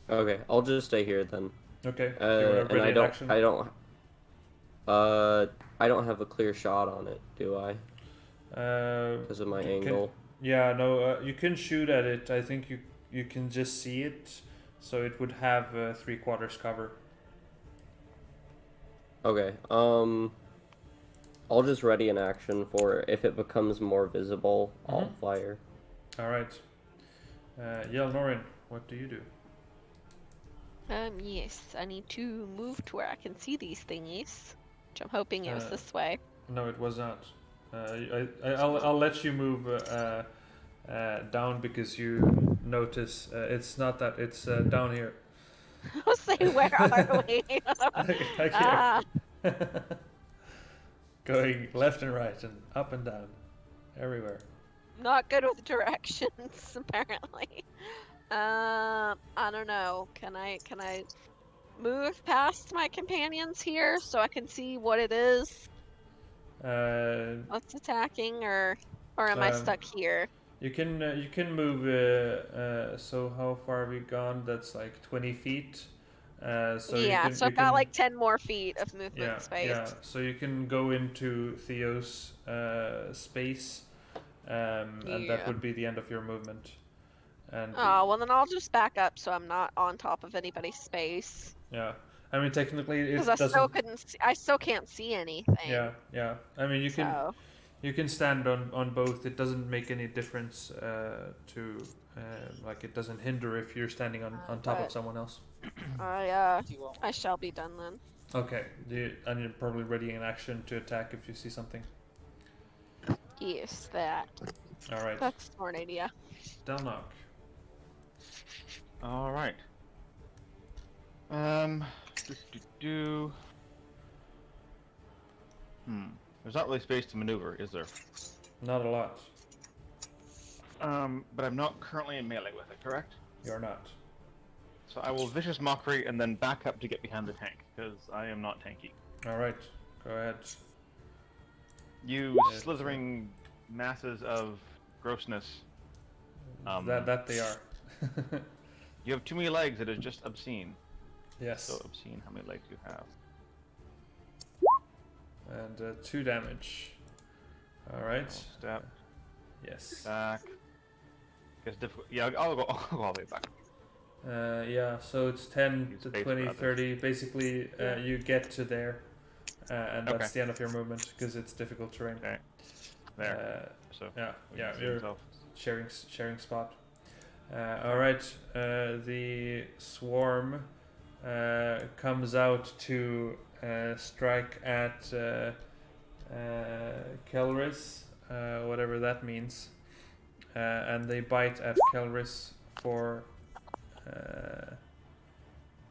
Okay, I'll just stay here then. Okay. Do you want to And ready an action? I don't have a clear shot on it, do I? Because of my you can- angle. Yeah, no. You can shoot at it. I think you can just see it, so it would have 3/4 cover. Okay. I'll just ready an action for if it becomes more visible, I'll fire. All right. Noren, what do you do? Yes, I need to move to where I can see these thingies, which I'm hoping it was this way. No, it was not. I'll let you move down because you notice it's not that, it's down here. I'll say, where are we? Okay. Going left and right and up and down, everywhere. Not good with directions, apparently. I don't know. Can I move past my companions here so I can see what it is? What's attacking, or am I stuck here? You can move. So how far have we gone? That's like 20 feet. So Yeah, so I've got like 10 more feet of movement yeah, space. yeah. So you can go into Theo's space, and that Yeah. would be the end of your movement. And Oh, well then I'll just back up so I'm not on top of anybody's space. yeah, I mean technically it Because I doesn't. still couldn't. I still can't see anything. Yeah, yeah. I mean you can. So. You can stand on both. It doesn't make any difference like it doesn't hinder if you're standing on top of someone else. I shall be done then. Okay, and you're probably ready in action to attack if you see something. Yes, that. All right. That's a smart idea. Delnock. All right. There's not really space to maneuver, is there? Not a lot. But I'm not currently in melee with it, correct? You're not. So I will Vicious Mockery and then back up to get behind the tank, because I am not tanky. All right. Go ahead. You slithering masses of grossness. That they are. You have too many legs, it is just obscene. Yes. So obscene how many legs you have. And 2 damage. All right. Step Yes. back. Guess difficult. Yeah, I'll go all the way back. Yeah, so it's 10 Use to space 20, for others. 30. Basically, you get to there. And that's Okay. the end of your movement because it's difficult terrain. Okay. There. So Yeah, we yeah, can see you're himself. sharing spot. All right, the swarm comes out to strike at Kelris, whatever that means, and they bite at Kelris for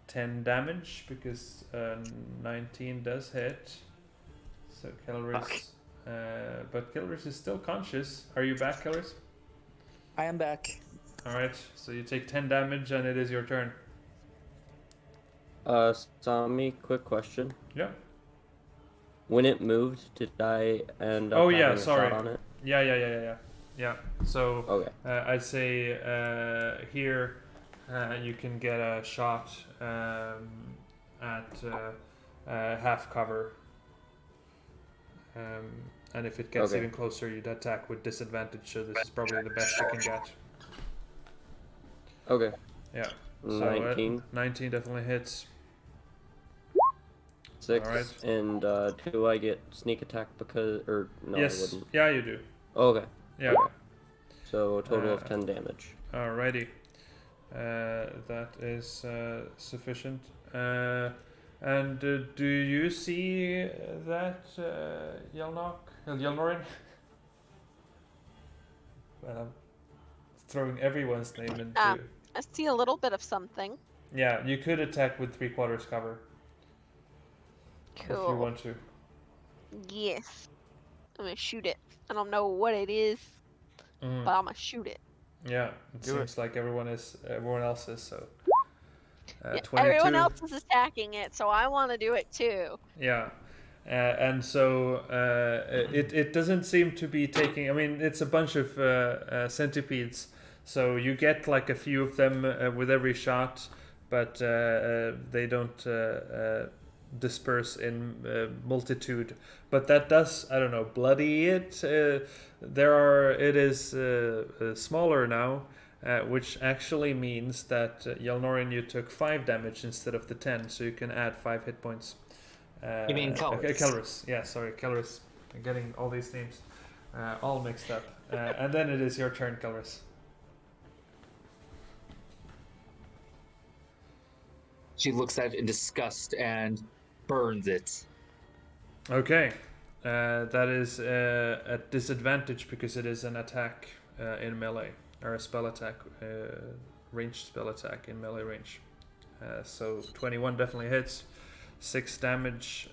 10 damage because 19 does hit. So Kelris, but Kelris is still conscious. Are you back, Kelris? I am back. All right, so you take 10 damage, and it is your turn. Sami, quick question. Yeah. When it moved, did I end up Oh having yeah, a sorry. shot on it? Yeah. So Okay. I'd say here you can get a shot at half cover, and if it gets Okay. even closer, you'd attack with disadvantage. So this is probably the best you can get. Okay. Yeah. So, 19. 19 definitely hits. 6. Alright. And do I get sneak attack because, or no, I Yes. wouldn't. Yeah, you do. Okay. Yeah. Okay. So a total of 10 damage. Alrighty. That is sufficient. And do you see that Yelnorin? Well, I'm throwing everyone's name into. I see a little bit of something. Yeah, you could attack with 3/4 cover if you Cool. want to. Yes. I'm gonna shoot it. I don't know what it is, but I'm gonna shoot it. Yeah, it Do seems like everyone else is so. Yeah, 22. everyone else is attacking it, so I want to do it too. Yeah, and so it doesn't seem to be taking. I mean, it's a bunch of centipedes, so you get like a few of them with every shot, but they don't disperse in multitude. But that does, I don't know, bloody it. It is smaller now. Which actually means that Yelnorin, you took 5 damage instead of the 10, so you can add 5 hit points. You mean Kelris? Kelris, yeah, sorry, Kelris. I'm getting all these names all mixed up. And then it is your turn, Kelris. She looks at it in disgust and burns it. Okay, that is at disadvantage because it is an attack in melee. Or a spell attack, ranged spell attack in melee range. So 21 definitely hits, 6 damage,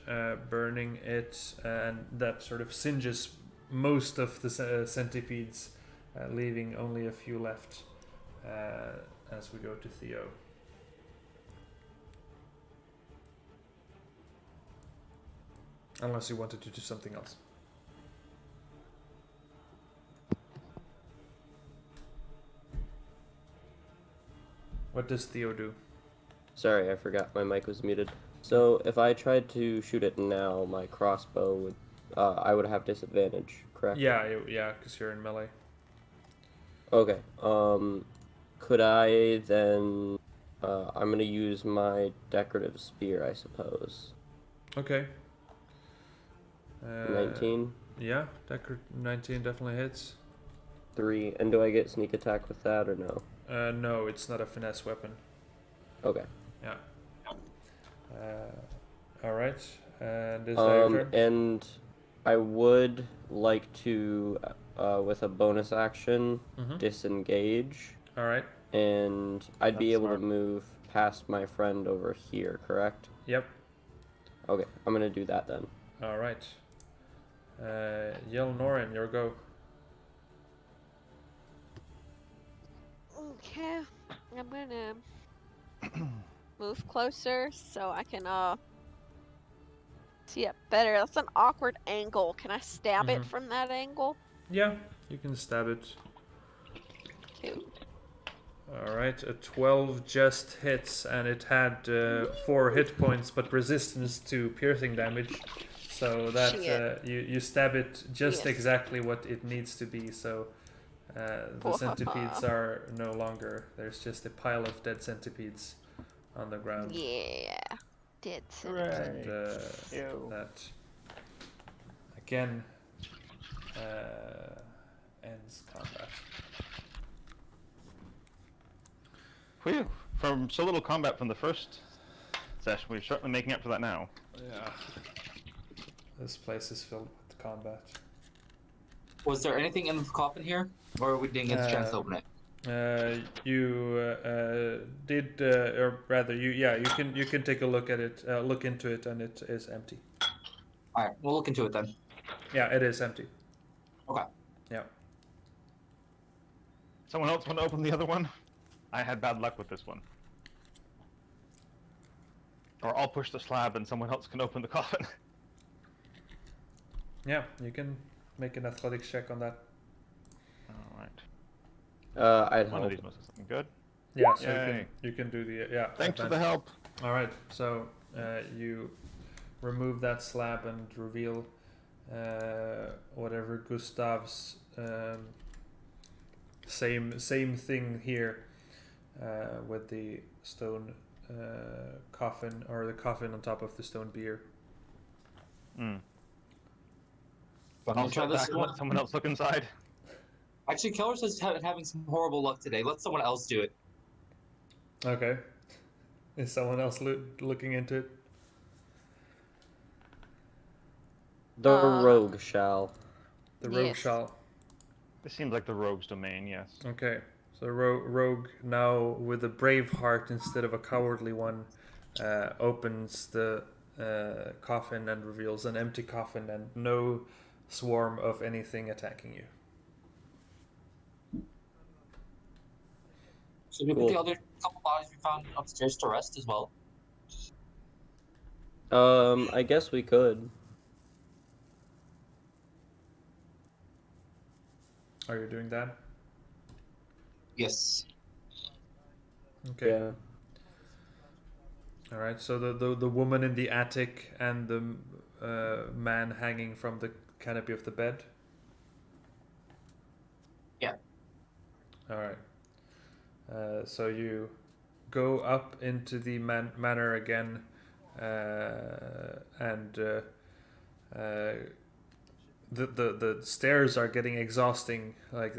burning it, and that sort of singes most of the centipedes, leaving only a few left as we go to Theo. Unless you wanted to do something else. What does Theo do? Sorry, I forgot my mic was muted. So if I tried to shoot it now, my crossbow would, I would have disadvantage, correct? Yeah, because you're in melee. Okay. Could I then? I'm gonna use my decorative spear, I suppose. Okay. 19. Yeah, 19 definitely hits. 3. And do I get sneak attack with that or no? No, it's not a finesse weapon. Okay. Yeah. All right. And is that your turn? And I would like to, with a bonus action, disengage. All right. And I'd be That's able smart. to move past my friend over here, correct? Yep. Okay, I'm gonna do that then. All right. Noren, your go. Okay, I'm gonna move closer so I can see it better. That's an awkward angle. Can I stab it from that angle? Yeah, you can stab it. Cool. All right. A 12 just hits, and it had 4 hit points, but resistance to piercing damage. So that you stab it just exactly what it needs to be. So. The centipedes are no longer. There's just a pile of dead centipedes on the ground. Yeah, dead centipedes. And that again ends combat. Whew. From so little combat from the first session, we're certainly making up for that now. Yeah. This place is filled with combat. Was there anything in the coffin here, or we didn't get a chance to open it? You did, or rather, you can take a look at it, look into it, and it is empty. All right, we'll look into it then. Yeah, it is empty. Okay. Yeah. Someone else want to open the other one? I had bad luck with this one. Or I'll push the slab and someone else can open the coffin. Yeah, you can make an athletics check on that. Alright. I'd One help. of these must have something good. Yeah, so Yay. you can do the Thanks for the advantage. help. All right, so you remove that slab and reveal whatever Gustav's same thing here with the stone coffin, or the coffin on top of the stone bier. I'm I'll gonna try step this back and one. let someone else look inside. Actually, Keller says having some horrible luck today. Let someone else do it. Okay, is someone else looking into it? The rogue shall. The rogue Yes. shall. This seems like the rogue's domain, yes. Okay, so rogue now with a brave heart instead of a cowardly one opens the coffin and reveals an empty coffin and no swarm of anything attacking you. Should we put the other couple bodies we found upstairs to rest as well? I guess we could. Are you doing that? Yes. Okay. Yeah. All right. So the woman in the attic and the man hanging from the canopy of the bed. Yeah. All right. So you go up into the manor again, and the stairs are getting exhausting. Like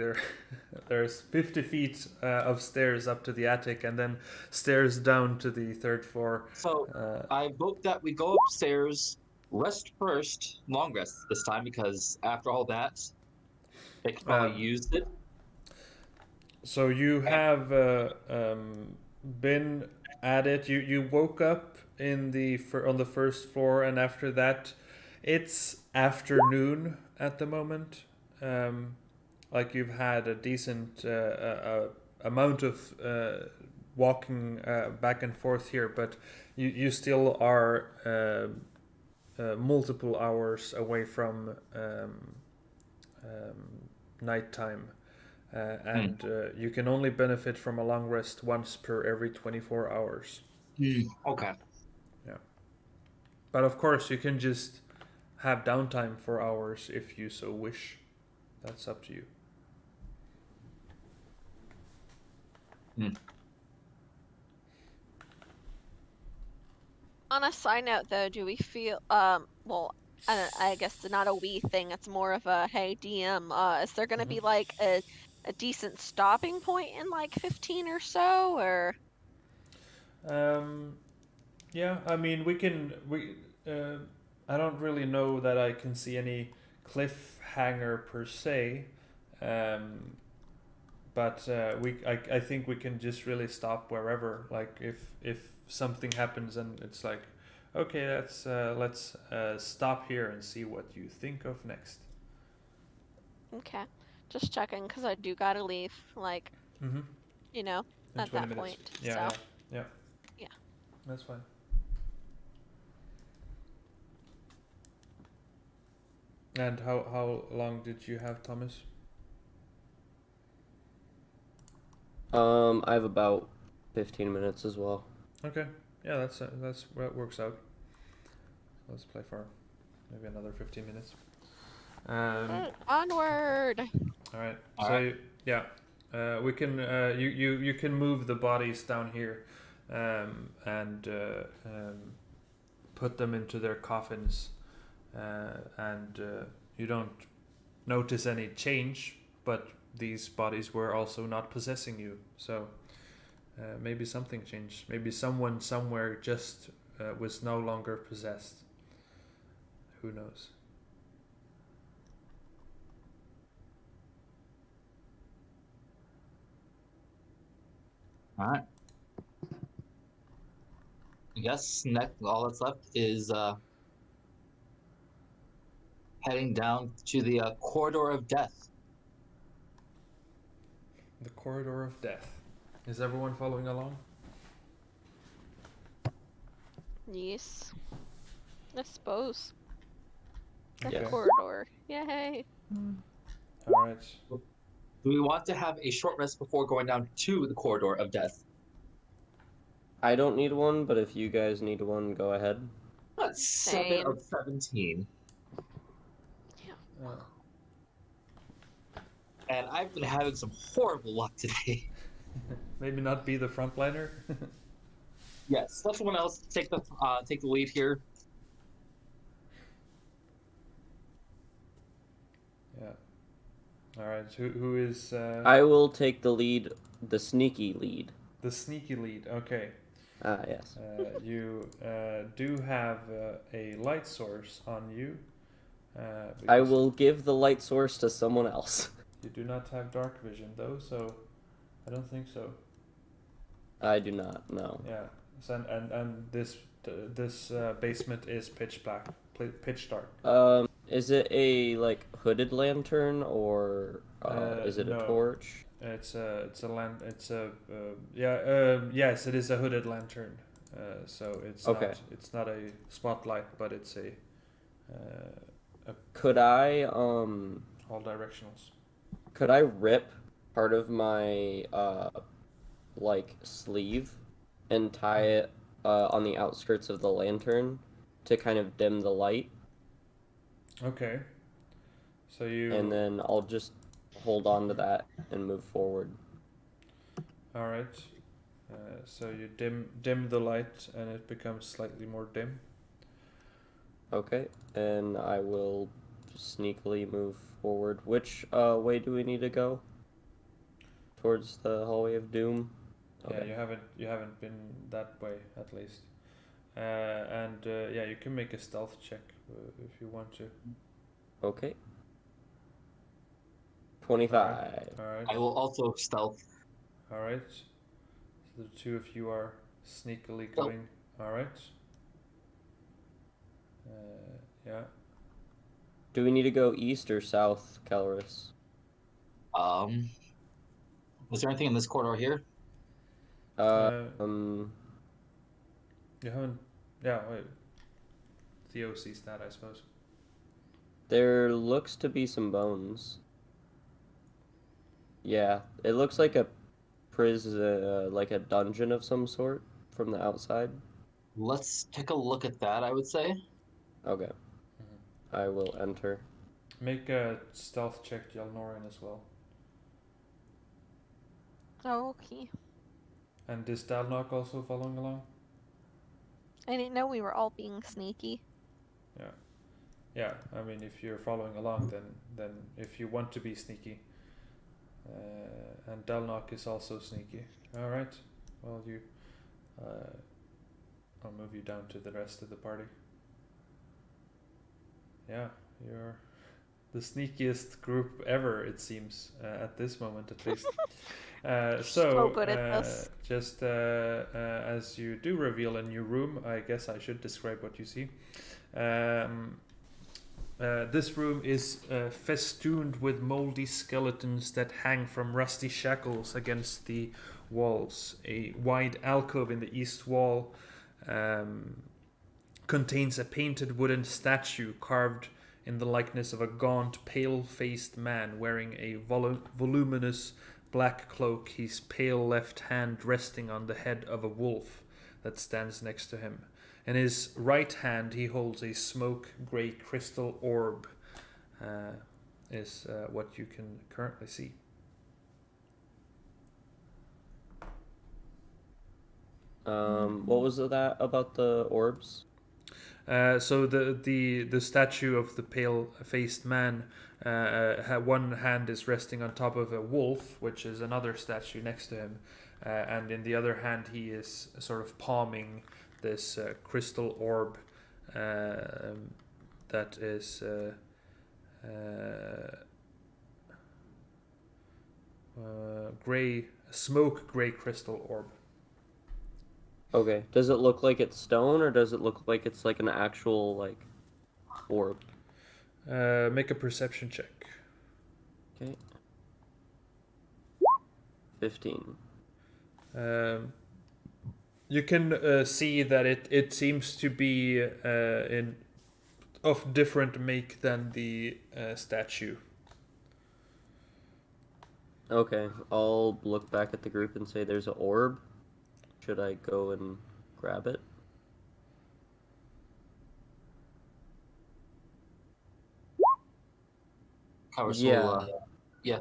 there's 50 feet of stairs up to the attic, and then stairs down to the third floor. So I vote that we go upstairs, rest first, long rest this time, because after all that, they could probably use it. So you have been at it. You woke up in on the first floor, and after that, it's afternoon at the moment. Like you've had a decent amount of walking back and forth here, but you still are multiple hours away from nighttime. And you can only benefit from a long rest once per every 24 hours. Okay. Yeah. But of course, you can just have downtime for hours if you so wish. That's up to you. On a side note, though, do we feel well? I guess not a we thing. It's more of a hey DM. Is there gonna be like a decent stopping point in like 15 or so, or? Yeah, I mean I don't really know that I can see any cliffhanger per se, but I think we can just really stop wherever. Like if something happens and it's like, okay, let's stop here and see what you think of next. Okay, just checking because I do gotta leave. Like, you know, In at 20 that minutes. point. Yeah, so. yeah. Yeah. That's fine. And how long did you have, Thomas? I have about 15 minutes as well. Okay. Yeah, that's that works out. Let's play for maybe another 15 minutes. Onward. All right. All So right. yeah, we can you can move the bodies down here, and put them into their coffins, and you don't notice any change, but these bodies were also not possessing you, so maybe something changed. Maybe someone somewhere just was no longer possessed. Who knows? Alright. I guess next, all that's left is heading down to the corridor of death. The corridor of death. Is everyone following along? Yes. I suppose. The Yes. corridor. Yay. Alright. Do we want to have a short rest before going down to the corridor of death? I don't need one, but if you guys need one, go ahead. That's 7 Same. of 17. And I've been having some horrible luck today. Maybe not be the frontliner. Yes, let someone else take the lead here. Yeah. Alright, who is I will take the lead, the sneaky lead. the sneaky lead? Okay. Ah, yes. You do have a light source on you. I because will give the light source to someone else. You do not have dark vision though, so I don't think so. I do not, no. Yeah. So, and this basement is pitch black, pitch dark. Is it a, like, hooded lantern, or is it no. a torch? It's a yes, it is a hooded lantern. So it's Okay. not a spotlight, but it's a Could I, all directionals. could I rip part of my, like, sleeve and tie it, on the outskirts of the lantern to kind of dim the light? Okay. So you. And then I'll just hold on to that and move forward. All right. So you dim the light, and it becomes slightly more dim. Okay, and I will sneakily move forward. Which way do we need to go? Towards the hallway of doom? Yeah, you haven't been that way at least. Yeah, you can make a stealth check if you want to. Okay. 25. All right. I will also stealth. All right. So the two of you are sneakily going. All right. Yeah. Do we need to go east or south, Calorus? Was there anything in this corridor here? You haven't. Yeah. Wait. Theo sees that, I suppose. There looks to be some bones. Yeah, it looks like a prison, like a dungeon of some sort from the outside. Let's take a look at that, I would say. Okay. I will enter. Make a stealth check, Noren, as well. Okay. And is Dalnok also following along? I didn't know we were all being sneaky. Yeah, I mean, if you're following along, then if you want to be sneaky, and Dalnok is also sneaky. All right. Well, I'll move you down to the rest of the party. Yeah, you're the sneakiest group ever, it seems, at this moment at least. So good at this. Just as you do reveal a new room, I guess I should describe what you see. This room is festooned with moldy skeletons that hang from rusty shackles against the walls. A wide alcove in the east wall contains a painted wooden statue carved in the likeness of a gaunt, pale-faced man wearing a voluminous black cloak, his pale left hand resting on the head of a wolf that stands next to him. In his right hand, he holds a smoke-gray crystal orb, is what you can currently see. What was that about the orbs? So the statue of the pale-faced man, one hand is resting on top of a wolf, which is another statue next to him, and in the other hand he is sort of palming this crystal orb that is gray, smoke gray crystal orb. Okay. Does it look like it's stone, or does it look like it's like an actual like orb? Make a perception check. Okay. 15. You can see that it seems to be of different make than the statue. Okay, I'll look back at the group and say there's an orb. Should I go and grab it? Cowers Yeah. will, yeah.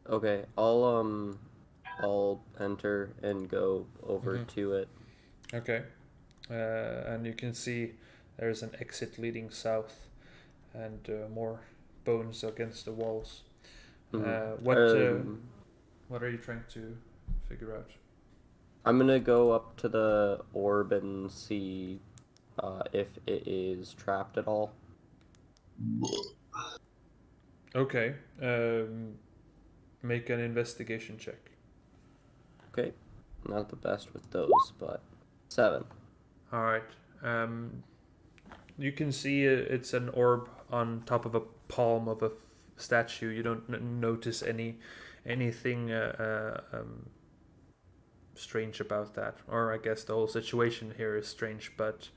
Okay, I'll enter and go over to it. Okay. And you can see there's an exit leading south and more bones against the walls. What are you trying to figure out? I'm gonna go up to the orb and see if it is trapped at all. Okay. Make an investigation check. Okay, not the best with those, but 7. All right. You can see it's an orb on top of a palm of a statue. You don't notice anything strange about that, or I guess the whole situation here is strange, but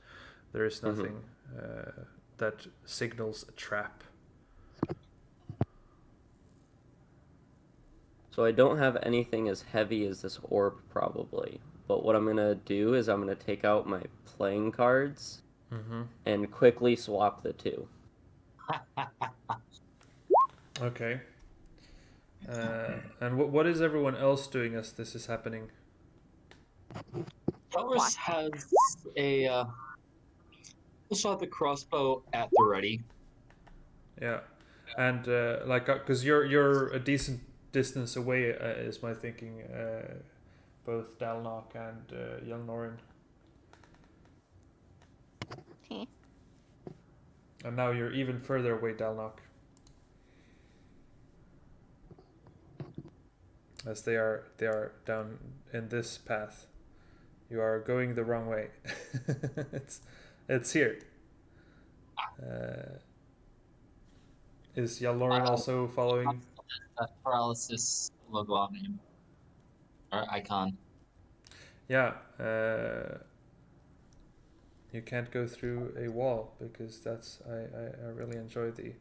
there is nothing that signals a trap. So I don't have anything as heavy as this orb probably, but what I'm gonna do is I'm gonna take out my playing cards and quickly swap the two. Okay. And what is everyone else doing as this is happening? Cowers has a also have the crossbow at the ready. Yeah, and because you're a decent distance away, is my thinking. Both Dalnock and young Noren. Okay. And now you're even further away, Dalnock. As they are down in this path. You are going the wrong way. it's here. Is Yalnoren also following? Paralysis logo on him. Or icon. Yeah. You can't go through a wall because that's I really enjoy the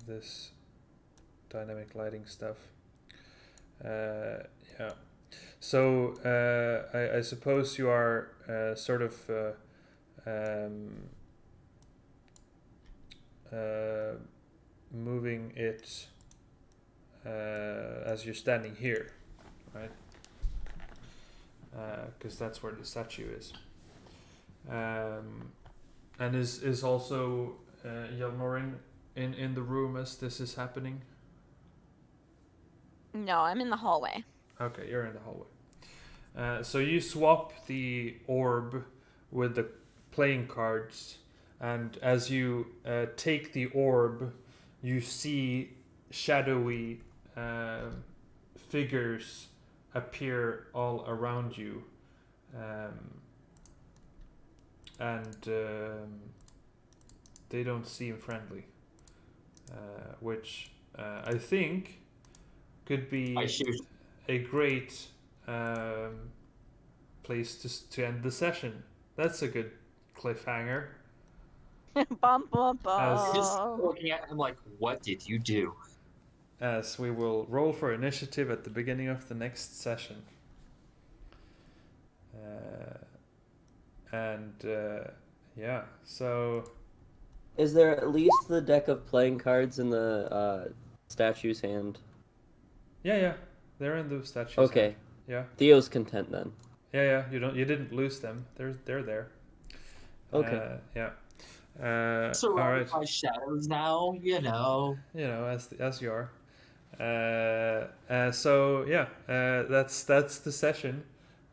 this dynamic lighting stuff. Yeah. So I suppose you are sort of moving it as you're standing here, right? Because that's where the statue is. And is also Yalnoren in the room as this is happening? No, I'm in the hallway. Okay, you're in the hallway. So you swap the orb with the playing cards, and as you take the orb, you see shadowy figures appear all around you, and they don't seem friendly, which I think could be a great place to end the session. That's a good cliffhanger. Bum, bum, bum. Just looking at him like, what did you do? As we will roll for initiative at the beginning of the next session. Yeah, so... Is there at least the deck of playing cards in the statue's hand? Yeah, they're in the statue's Okay. hand. Yeah. Theo's content then. Yeah, you didn't lose them. They're there. Okay. Yeah. Surrounded all right. by shadows now, you know. You know, as you are. So yeah, that's the session.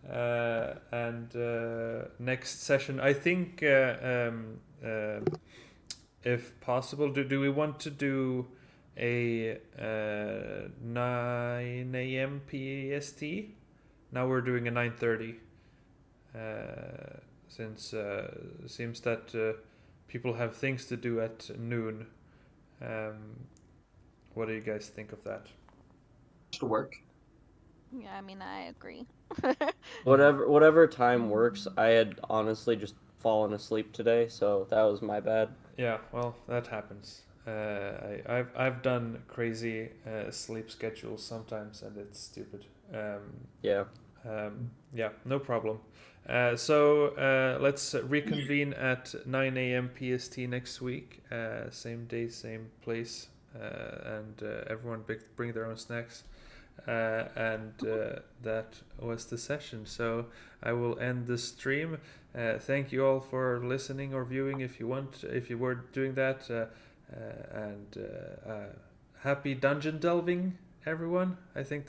And next session, I think, if possible, do we want to do a 9 a.m. PST. Now we're doing a 9:30. Since seems that people have things to do at noon. What do you guys think of that? To work. Yeah, I mean, I agree. Whatever time works. I had honestly just fallen asleep today, so that was my bad. Yeah, well, that happens. I've done crazy sleep schedules sometimes, and it's stupid. Yeah. Yeah, no problem. So let's reconvene at 9 a.m. PST next week. Same day, same place, and everyone bring their own snacks. And that was the session. So I will end the stream. Thank you all for listening or viewing if you were doing that. And happy dungeon delving, everyone. I think